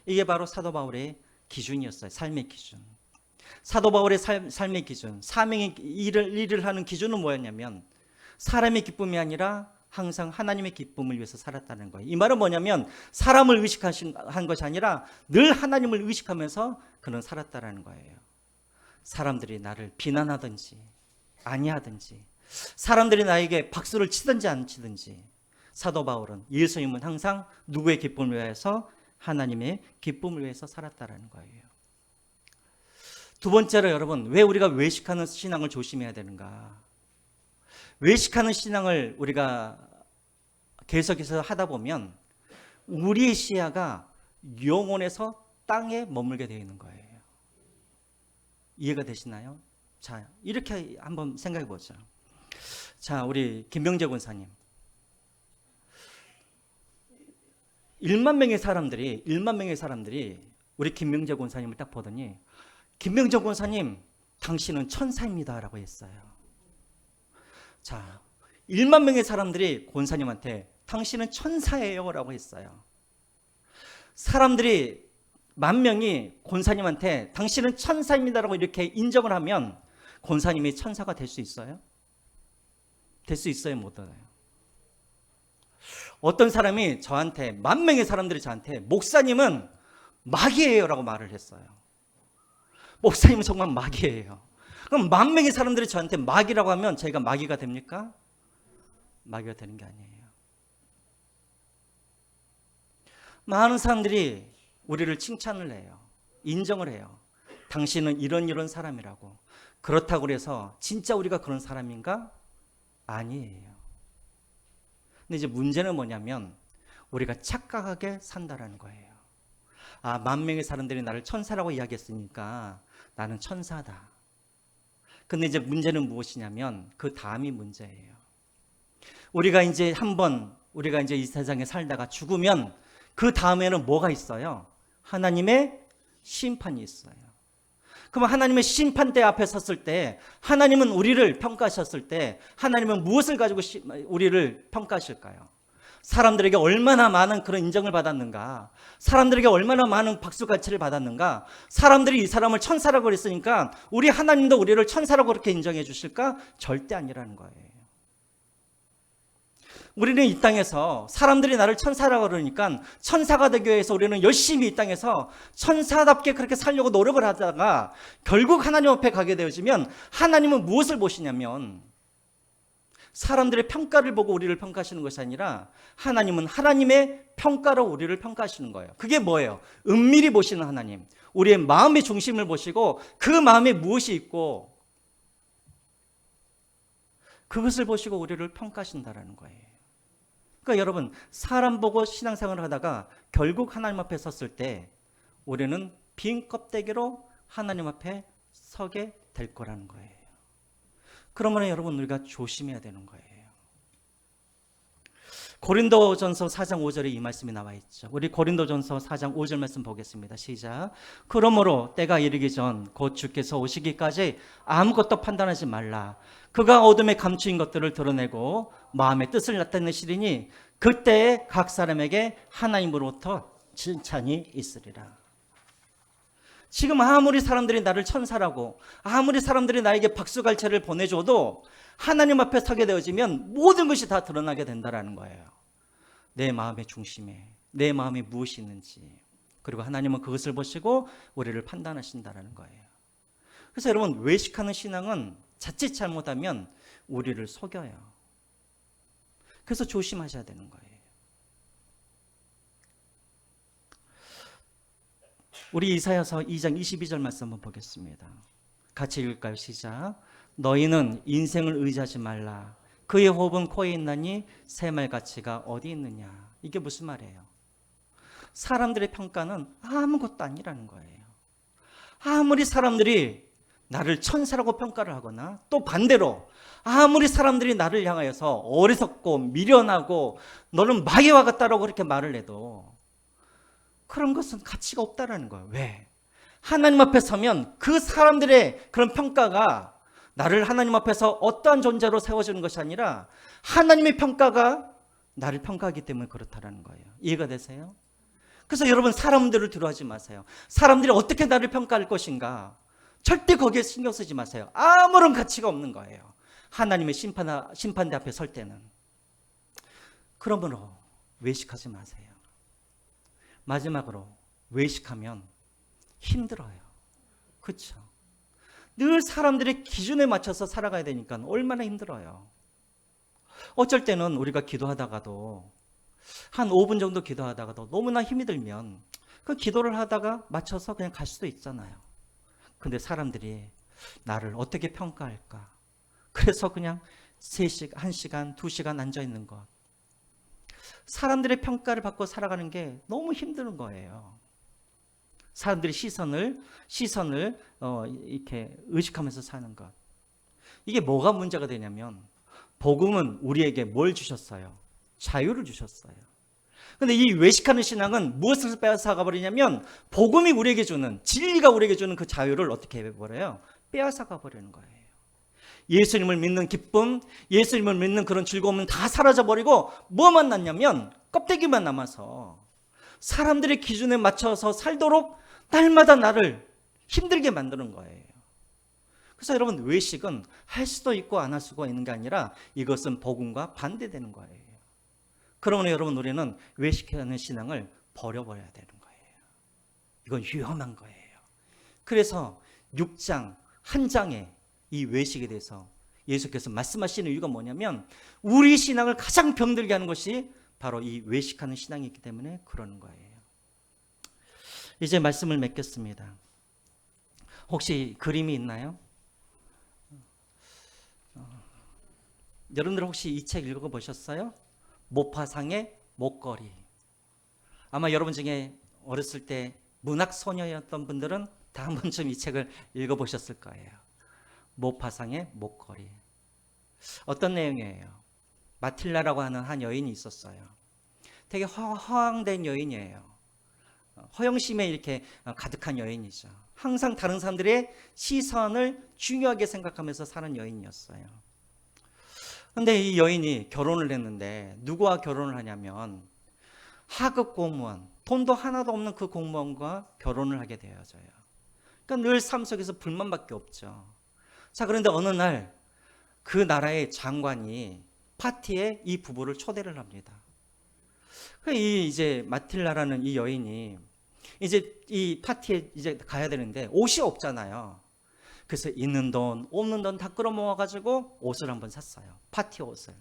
이게 바로 사도 바울의 기준이었어요. 삶의 기준. 사도 바울의 삶의 기준, 사명의 일을 하는 기준은 뭐였냐면 사람의 기쁨이 아니라 항상 하나님의 기쁨을 위해서 살았다는 거예요. 이 말은 뭐냐면 사람을 의식한 것이 아니라 늘 하나님을 의식하면서 그는 살았다는 거예요. 사람들이 나를 비난하든지 아니하든지 사람들이 나에게 박수를 치든지 안 치든지 사도 바울은 예수님은 항상 누구의 기쁨을 위해서? 하나님의 기쁨을 위해서 살았다는 거예요. 두 번째로 여러분, 왜 우리가 외식하는 신앙을 조심해야 되는가? 외식하는 신앙을 우리가 계속해서 하다 보면 우리의 시야가 영혼에서 땅에 머물게 되어 있는 거예요. 이해가 되시나요? 자, 이렇게 한번 생각해 보죠. 자, 우리 김병재 권사님. 1만 명의 사람들이 우리 김병재 권사님을 딱 보더니 김병재 권사님 당신은 천사입니다라고 했어요. 자, 1만 명의 사람들이 권사님한테 당신은 천사예요라고 했어요. 사람들이 10,000명이 권사님한테 당신은 천사입니다라고 이렇게 인정을 하면 권사님이 천사가 될 수 있어요? 될 수 있어요? 못 되나요? 어떤 사람이 저한테 10,000명의 사람들이 저한테 목사님은 마귀예요 라고 말을 했어요. 목사님은 정말 마귀예요. 그럼 10,000명의 사람들이 저한테 마귀라고 하면 저희가 마귀가 됩니까? 마귀가 되는 게 아니에요. 많은 사람들이 우리를 칭찬을 해요. 인정을 해요. 당신은 이런 사람이라고. 그렇다고 해서 진짜 우리가 그런 사람인가? 아니에요. 근데 이제 문제는 뭐냐면 우리가 착각하게 산다라는 거예요. 아, 10,000명의 사람들이 나를 천사라고 이야기했으니까 나는 천사다. 근데 이제 문제는 무엇이냐면 그 다음이 문제예요. 우리가 이제 이 세상에 살다가 죽으면 그 다음에는 뭐가 있어요? 하나님의 심판이 있어요. 그럼 하나님의 심판대 앞에 섰을 때 하나님은 우리를 평가하셨을 때 하나님은 무엇을 가지고 우리를 평가하실까요? 사람들에게 얼마나 많은 그런 인정을 받았는가, 사람들에게 얼마나 많은 박수갈채를 받았는가, 사람들이 이 사람을 천사라고 그랬으니까 우리 하나님도 우리를 천사라고 그렇게 인정해 주실까? 절대 아니라는 거예요. 우리는 이 땅에서 사람들이 나를 천사라고 그러니까 천사가 되기 위해서 우리는 열심히 이 땅에서 천사답게 그렇게 살려고 노력을 하다가 결국 하나님 앞에 가게 되어지면 하나님은 무엇을 보시냐면 사람들의 평가를 보고 우리를 평가하시는 것이 아니라 하나님은 하나님의 평가로 우리를 평가하시는 거예요. 그게 뭐예요? 은밀히 보시는 하나님, 우리의 마음의 중심을 보시고 그 마음에 무엇이 있고 그것을 보시고 우리를 평가하신다라는 거예요. 그러니까 여러분, 사람 보고 신앙생활을 하다가 결국 하나님 앞에 섰을 때 우리는 빈 껍데기로 하나님 앞에 서게 될 거라는 거예요. 그러면 여러분, 우리가 조심해야 되는 거예요. 고린도전서 4장 5절에 이 말씀이 나와 있죠. 우리 고린도전서 4장 5절 말씀 보겠습니다. 시작. 그러므로 때가 이르기 전 곧 주께서 오시기까지 아무것도 판단하지 말라. 그가 어둠에 감추인 것들을 드러내고 마음의 뜻을 나타내시리니 그때에 각 사람에게 하나님으로부터 칭찬이 있으리라. 지금 아무리 사람들이 나를 천사라고, 아무리 사람들이 나에게 박수갈채를 보내줘도 하나님 앞에 서게 되어지면 모든 것이 다 드러나게 된다는 거예요. 내 마음의 중심에 내 마음에 무엇이 있는지, 그리고 하나님은 그것을 보시고 우리를 판단하신다는 거예요. 그래서 여러분, 외식하는 신앙은 자칫 잘못하면 우리를 속여요. 그래서 조심하셔야 되는 거예요. 우리 이사야서 2장 22절 말씀 한번 보겠습니다. 같이 읽을까요? 시작. 너희는 인생을 의지하지 말라. 그의 호흡은 코에 있나니 새말 가치가 어디 있느냐. 이게 무슨 말이에요? 사람들의 평가는 아무것도 아니라는 거예요. 아무리 사람들이 나를 천사라고 평가를 하거나 또 반대로 아무리 사람들이 나를 향하여서 어리석고 미련하고 너는 마귀와 같다라고 그렇게 말을 해도 그런 것은 가치가 없다라는 거예요. 왜? 하나님 앞에 서면 그 사람들의 그런 평가가 나를 하나님 앞에서 어떠한 존재로 세워주는 것이 아니라 하나님의 평가가 나를 평가하기 때문에 그렇다라는 거예요. 이해가 되세요? 그래서 여러분, 사람들을 두려워하지 마세요. 사람들이 어떻게 나를 평가할 것인가 절대 거기에 신경 쓰지 마세요. 아무런 가치가 없는 거예요. 하나님의 심판대 앞에 설 때는. 그러므로 외식하지 마세요. 마지막으로, 외식하면 힘들어요. 그렇죠? 늘 사람들의 기준에 맞춰서 살아가야 되니까 얼마나 힘들어요. 어쩔 때는 우리가 기도하다가도 한 5분 정도 기도하다가도 너무나 힘이 들면 그 기도를 하다가 맞춰서 그냥 갈 수도 있잖아요. 근데 사람들이 나를 어떻게 평가할까? 그래서 그냥 1시간, 2시간 앉아있는 것. 사람들의 평가를 받고 살아가는 게 너무 힘든 거예요. 사람들의 시선을 이렇게 의식하면서 사는 것. 이게 뭐가 문제가 되냐면 복음은 우리에게 뭘 주셨어요? 자유를 주셨어요. 근데 이 외식하는 신앙은 무엇을 빼앗아가 버리냐면 복음이 우리에게 주는, 진리가 우리에게 주는 그 자유를 어떻게 해버려요? 빼앗아가 버리는 거예요. 예수님을 믿는 기쁨, 예수님을 믿는 그런 즐거움은 다 사라져버리고 뭐만 남냐면 껍데기만 남아서 사람들의 기준에 맞춰서 살도록 날마다 나를 힘들게 만드는 거예요. 그래서 여러분, 외식은 할 수도 있고 안 할 수가 있는 게 아니라 이것은 복음과 반대되는 거예요. 그러면 여러분, 우리는 외식하는 신앙을 버려버려야 되는 거예요. 이건 위험한 거예요. 그래서 6장 한 장에 이 외식에 대해서 예수께서 말씀하시는 이유가 뭐냐면 우리 신앙을 가장 병들게 하는 것이 바로 이 외식하는 신앙이기 때문에 그러는 거예요. 이제 말씀을 맺겠습니다. 혹시 그림이 있나요? 여러분들 혹시 이 책 읽어보셨어요? 모파상의 목걸이. 아마 여러분 중에 어렸을 때 문학 소녀였던 분들은 다 한 번쯤 이 책을 읽어보셨을 거예요. 모파상의 목걸이. 어떤 내용이에요? 마틸라라고 하는 한 여인이 있었어요. 되게 허황된 여인이에요. 허영심에 이렇게 가득한 여인이죠. 항상 다른 사람들의 시선을 중요하게 생각하면서 사는 여인이었어요. 근데 이 여인이 결혼을 했는데 누구와 결혼을 하냐면 하급 공무원, 돈도 하나도 없는 그 공무원과 결혼을 하게 되어져요. 그러니까 늘 삶 속에서 불만밖에 없죠. 자, 그런데 어느 날 그 나라의 장관이 파티에 이 부부를 초대를 합니다. 이제 마틸라라는 이 여인이 이제 이 파티에 이제 가야 되는데 옷이 없잖아요. 그래서 있는 돈, 없는 돈 다 끌어모아가지고 옷을 한번 샀어요. 파티 옷을.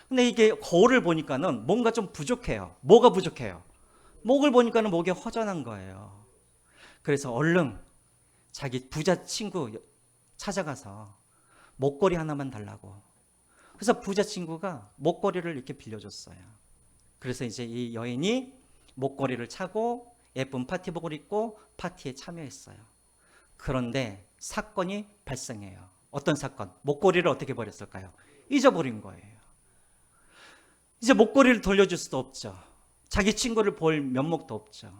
근데 이게 거울을 보니까는 뭔가 좀 부족해요. 뭐가 부족해요? 목을 보니까는 목이 허전한 거예요. 그래서 얼른 자기 부자 친구 찾아가서 목걸이 하나만 달라고. 그래서 부자 친구가 목걸이를 이렇게 빌려줬어요. 그래서 이제 이 여인이 목걸이를 차고 예쁜 파티복을 입고 파티에 참여했어요. 그런데 사건이 발생해요. 어떤 사건? 목걸이를 어떻게 버렸을까요? 잊어버린 거예요. 이제 목걸이를 돌려줄 수도 없죠. 자기 친구를 볼 면목도 없죠.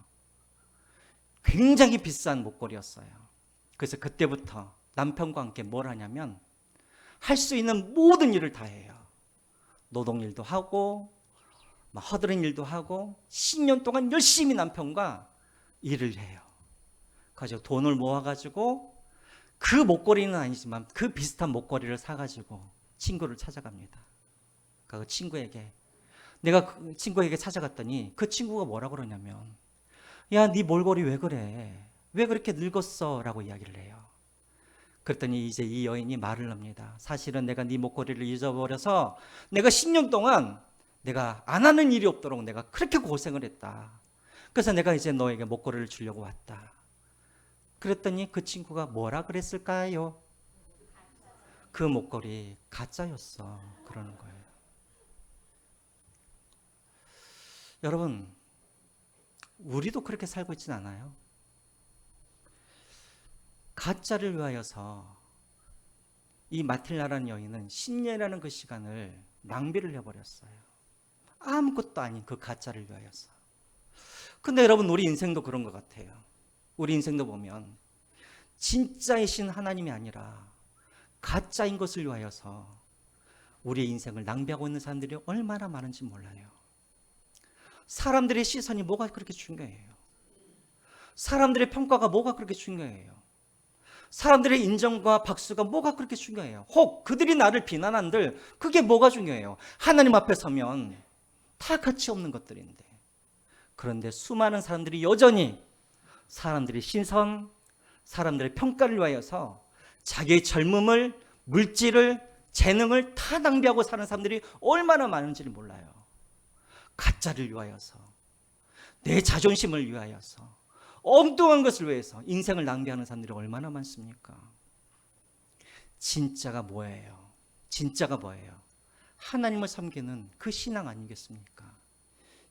굉장히 비싼 목걸이였어요. 그래서 그때부터 남편과 함께 뭘 하냐면 할 수 있는 모든 일을 다 해요. 노동일도 하고 허드렛 일도 하고 10년 동안 열심히 남편과 일을 해요. 가지고 돈을 모아가지고 그 목걸이는 아니지만 그 비슷한 목걸이를 사가지고 친구를 찾아갑니다. 그 친구에게 내가 그 친구에게 찾아갔더니 그 친구가 뭐라 그러냐면 야, 네 몰골이 왜 그래? 왜 그렇게 늙었어? 라고 이야기를 해요. 그랬더니 이제 이 여인이 말을 합니다. 사실은 내가 네 목걸이를 잊어버려서 내가 10년 동안 내가 안 하는 일이 없도록 내가 그렇게 고생을 했다. 그래서 내가 이제 너에게 목걸이를 주려고 왔다. 그랬더니 그 친구가 뭐라 그랬을까요? 그 목걸이 가짜였어. 그러는 거예요. 여러분, 우리도 그렇게 살고 있진 않아요? 가짜를 위하여서 이 마틸라라는 여인은 10년이라는 그 시간을 낭비를 해버렸어요. 아무것도 아닌 그 가짜를 위하여서. 근데 여러분, 우리 인생도 그런 것 같아요. 우리 인생도 보면 진짜이신 하나님이 아니라 가짜인 것을 위하여서 우리의 인생을 낭비하고 있는 사람들이 얼마나 많은지 몰라요. 사람들의 시선이 뭐가 그렇게 중요해요? 사람들의 평가가 뭐가 그렇게 중요해요? 사람들의 인정과 박수가 뭐가 그렇게 중요해요? 혹 그들이 나를 비난한들 그게 뭐가 중요해요? 하나님 앞에 서면 다 가치 없는 것들인데. 그런데 수많은 사람들이 여전히 사람들의 신선, 사람들의 평가를 위하여서 자기의 젊음을, 물질을, 재능을 다 낭비하고 사는 사람들이 얼마나 많은지를 몰라요. 가짜를 위하여서, 내 자존심을 위하여서, 엉뚱한 것을 위해서 인생을 낭비하는 사람들이 얼마나 많습니까? 진짜가 뭐예요? 진짜가 뭐예요? 하나님을 섬기는 그 신앙 아니겠습니까?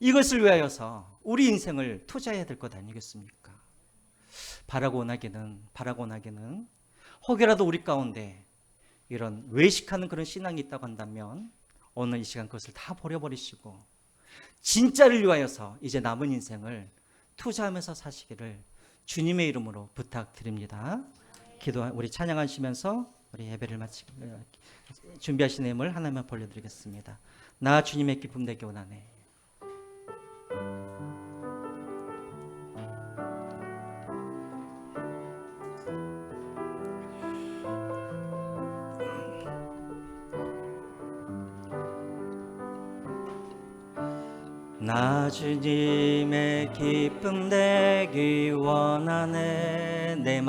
이것을 위하여서 우리 인생을 투자해야 될 것 아니겠습니까? 바라고 원하기는 혹여라도 우리 가운데 이런 외식하는 그런 신앙이 있다고 한다면 오늘 이 시간 그것을 다 버려버리시고 진짜를 위하여서 이제 남은 인생을 투자하면서 사시기를 주님의 이름으로 부탁드립니다. 우리 찬양하시면서 우리 예배를 마치고 준비하신 내용을 하나만 벌려드리겠습니다. 나 주님의 기쁨 내게 원하네. 나 주님의 기쁨 되기 원하네. 내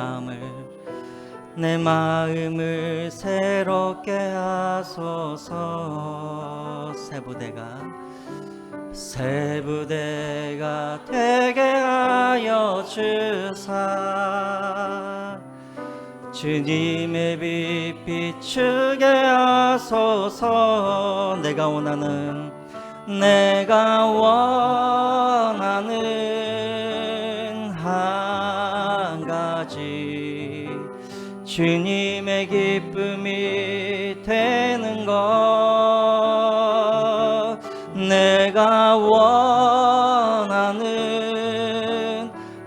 마음을 새롭게 하소서. 새 부대가 되게 하여 주사 주님의 빛 비추게 하소서. 내가 원하는 한 가지 주님의 기쁨이 되는 것. 내가 원하는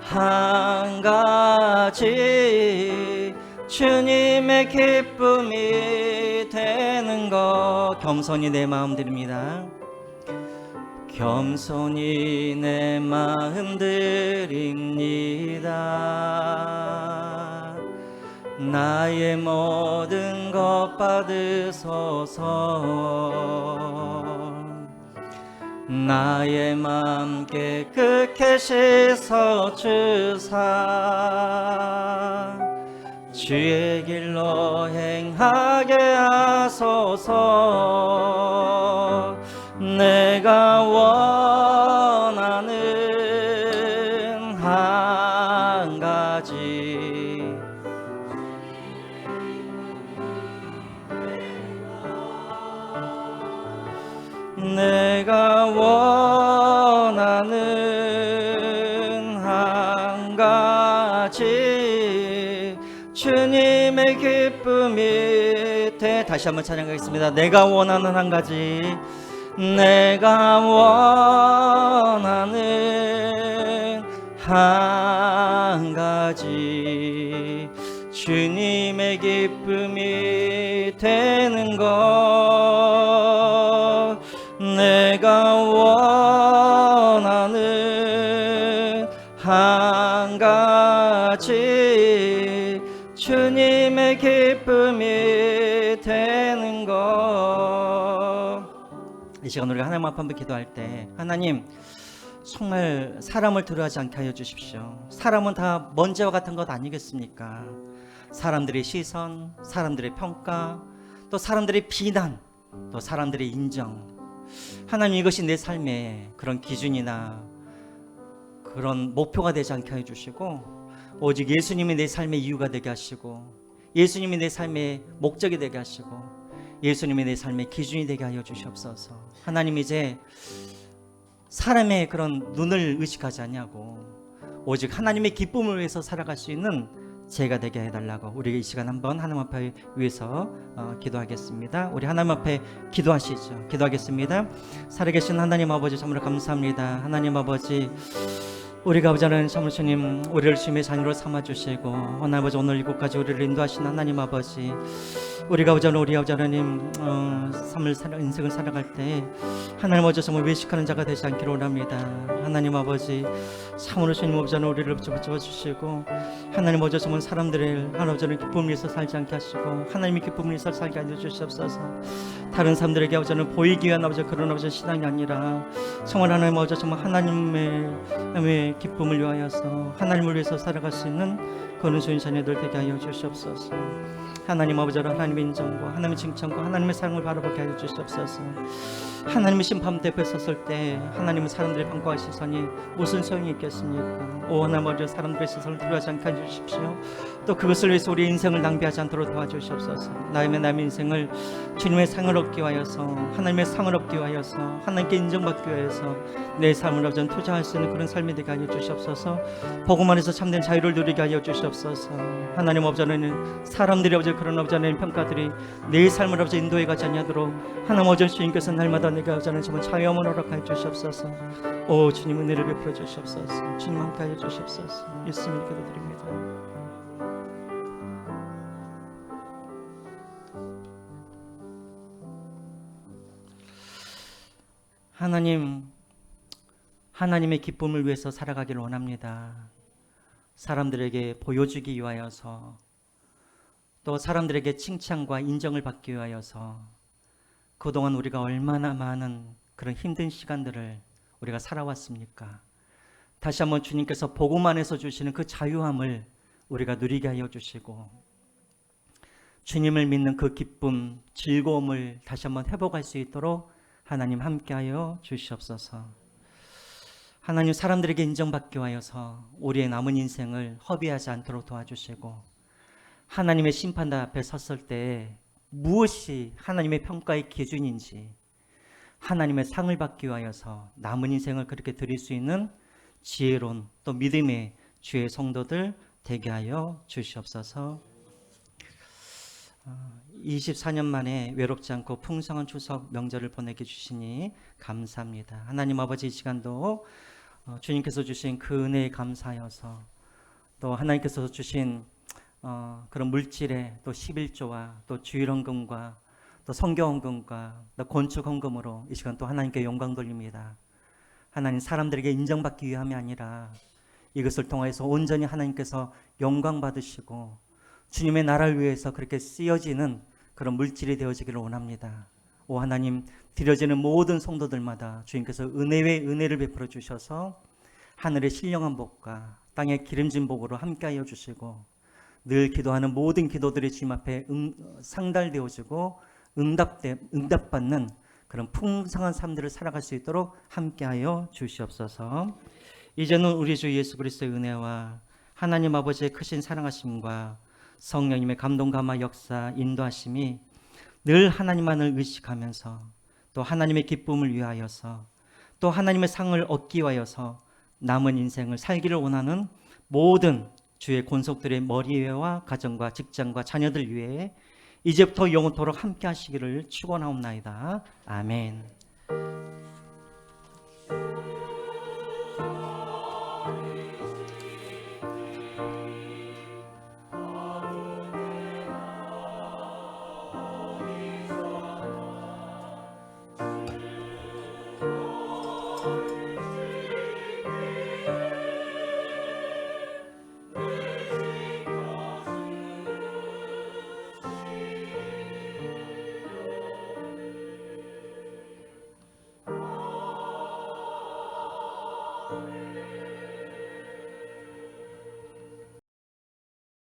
한 가지 주님의 기쁨이 되는 것. 겸손히 내 마음 드립니다. 겸손히 내 마음 드립니다. 나의 모든 것 받으소서. 나의 마음 깨끗게 씻어 주사 주의 길로 행하게 하소서. 내가 원하는 한 가지 내가 원하는 한 가지 주님의 기쁨이 다시 한번 찬양하겠습니다. 내가 원하는 한 가지 내가 원하는 한 가지 주님의 기쁨이 되는 것. 내가 원하는 한 가지 주님의 기쁨이 되는 것. 이 시간 우리가 하나님 앞에 한번 기도할 때 하나님 정말 사람을 두려워하지 않게 하여 주십시오. 사람은 다 먼지와 같은 것 아니겠습니까? 사람들의 시선, 사람들의 평가, 또 사람들의 비난, 또 사람들의 인정. 하나님 이것이 내 삶의 그런 기준이나 그런 목표가 되지 않게 해주시고 오직 예수님이 내 삶의 이유가 되게 하시고 예수님이 내 삶의 목적이 되게 하시고 예수님이 내 삶의 기준이 되게 하여 주시옵소서. 하나님 이제 사람의 그런 눈을 의식하지 않냐고 오직 하나님의 기쁨을 위해서 살아갈 수 있는 제가 되게 해달라고 우리 이 시간 한번 하나님 앞에 위해서 기도하겠습니다. 우리 하나님 앞에 기도하시죠. 기도하겠습니다. 살아계신 하나님 아버지 정말 감사합니다. 하나님 아버지 우리가 아버지 하나님 사무처님 우리를 주님의 자녀로 삼아주시고 하나님 아버지 오늘 이곳까지 우리를 인도하신 하나님 아버지 우리가 아버지 하나님 인생을 살아갈 때 하나님 아버지 정말 외식하는 자가 되지 않기를 원합니다. 하나님 아버지 참으로 주님 아버지 우리를 붙잡아주시고 하나님 아버지 정말 사람들의 하나님 아버지 기쁨을 위해서 살지 않게 하시고 하나님의 기쁨을 위해서 살게 하여 주시옵소서. 다른 사람들에게 아버지 보이기 위한 아버지 그런 아버지 신앙이 아니라 정말 하나님 아버지 정말 하나님의 기쁨을 위하여서 하나님을 위해서 살아갈 수 있는 그런 주인 자녀들 되게 하여 주시옵소서. 하나님 아버지로 하나님의 인정과 하나님의 칭찬과 하나님의 사랑을 바라보게 하여 주시옵소서. 하나님의 심판 대표에 섰을 때 하나님은 사람들의 평가와 시선이 무슨 소용이 있겠습니까? 오 하나님 아버지 사람들의 시선을 두려워하지 않게 해주십시오. 또 그것을 위해서 우리 인생을 낭비하지 않도록 도와주시옵소서. 남의 인생을 주님의 상을 얻기 위하여서 하나님의 상을 얻기 위하여서 하나님께 인정받기 위하여서 내 삶을 투자할 수 있는 그런 삶이 되게 하여 하여 주시옵소서. 복음 안에서 참된 자유를 누리게 하여 주시옵소서. 하나님 아버지, 하나님 사람들이 아버지 그런 아버지 하나님 평가들이 내 삶을 아버지 인도해 가지 않도록 하나님 아버지 주님께서 날마다 내가 아버지 하나님 정말 자유함을 허락하여 주시옵소서. 오 주님 은혜를 베풀어 주시옵소서. 주님 함께 하여 주시옵소서. 예수님 기도드립니다. 하나님의 기쁨을 위해서 살아가기를 원합니다. 사람들에게 보여주기 위하여서, 또 사람들에게 칭찬과 인정을 받기 위하여서 그동안 우리가 얼마나 많은 그런 힘든 시간들을 우리가 살아왔습니까? 다시 한번 주님께서 복음 안에서 주시는 그 자유함을 우리가 누리게 하여 주시고, 주님을 믿는 그 기쁨, 즐거움을 다시 한번 회복할 수 있도록 하나님 함께하여 주시옵소서. 하나님 사람들에게 인정받기 위하여서 우리의 남은 인생을 허비하지 않도록 도와주시고, 하나님의 심판대 앞에 섰을 때 무엇이 하나님의 평가의 기준인지 하나님의 상을 받기 위하여서 남은 인생을 그렇게 드릴 수 있는 지혜로운 또 믿음의 주의 성도들 되게 하여 주시옵소서. 24년 만에 외롭지 않고 풍성한 추석 명절을 보내게 주시니 감사합니다. 하나님 아버지, 이 시간도 주님께서 주신 그 은혜에 감사하여서, 또 하나님께서 주신 그런 물질의 또 11조와 또 주일헌금과 또 성경헌금과 또 건축헌금으로 이 시간 또 하나님께 영광 돌립니다. 하나님, 사람들에게 인정받기 위함이 아니라 이것을 통해서 온전히 하나님께서 영광 받으시고 주님의 나라를 위해서 그렇게 쓰여지는 그런 물질이 되어지기를 원합니다. 오 하나님, 드려지는 모든 성도들마다 주님께서 은혜 외 은혜를 베풀어 주셔서 하늘의 신령한 복과 땅의 기름진 복으로 함께하여 주시고, 늘 기도하는 모든 기도들이 주님 앞에 상달되어지고 응답받는 그런 풍성한 삶들을 살아갈 수 있도록 함께하여 주시옵소서. 이제는 우리 주 예수 그리스도의 은혜와 하나님 아버지의 크신 사랑하심과 성령님의 감동 감화 역사 인도하심이 늘 하나님만을 의식하면서 또 하나님의 기쁨을 위하여서 또 하나님의 상을 얻기 위하여서 남은 인생을 살기를 원하는 모든 주의 권속들의 머리 위와 가정과 직장과 자녀들 위해 이제부터 영원토록 함께 하시기를 축원하옵나이다. 아멘.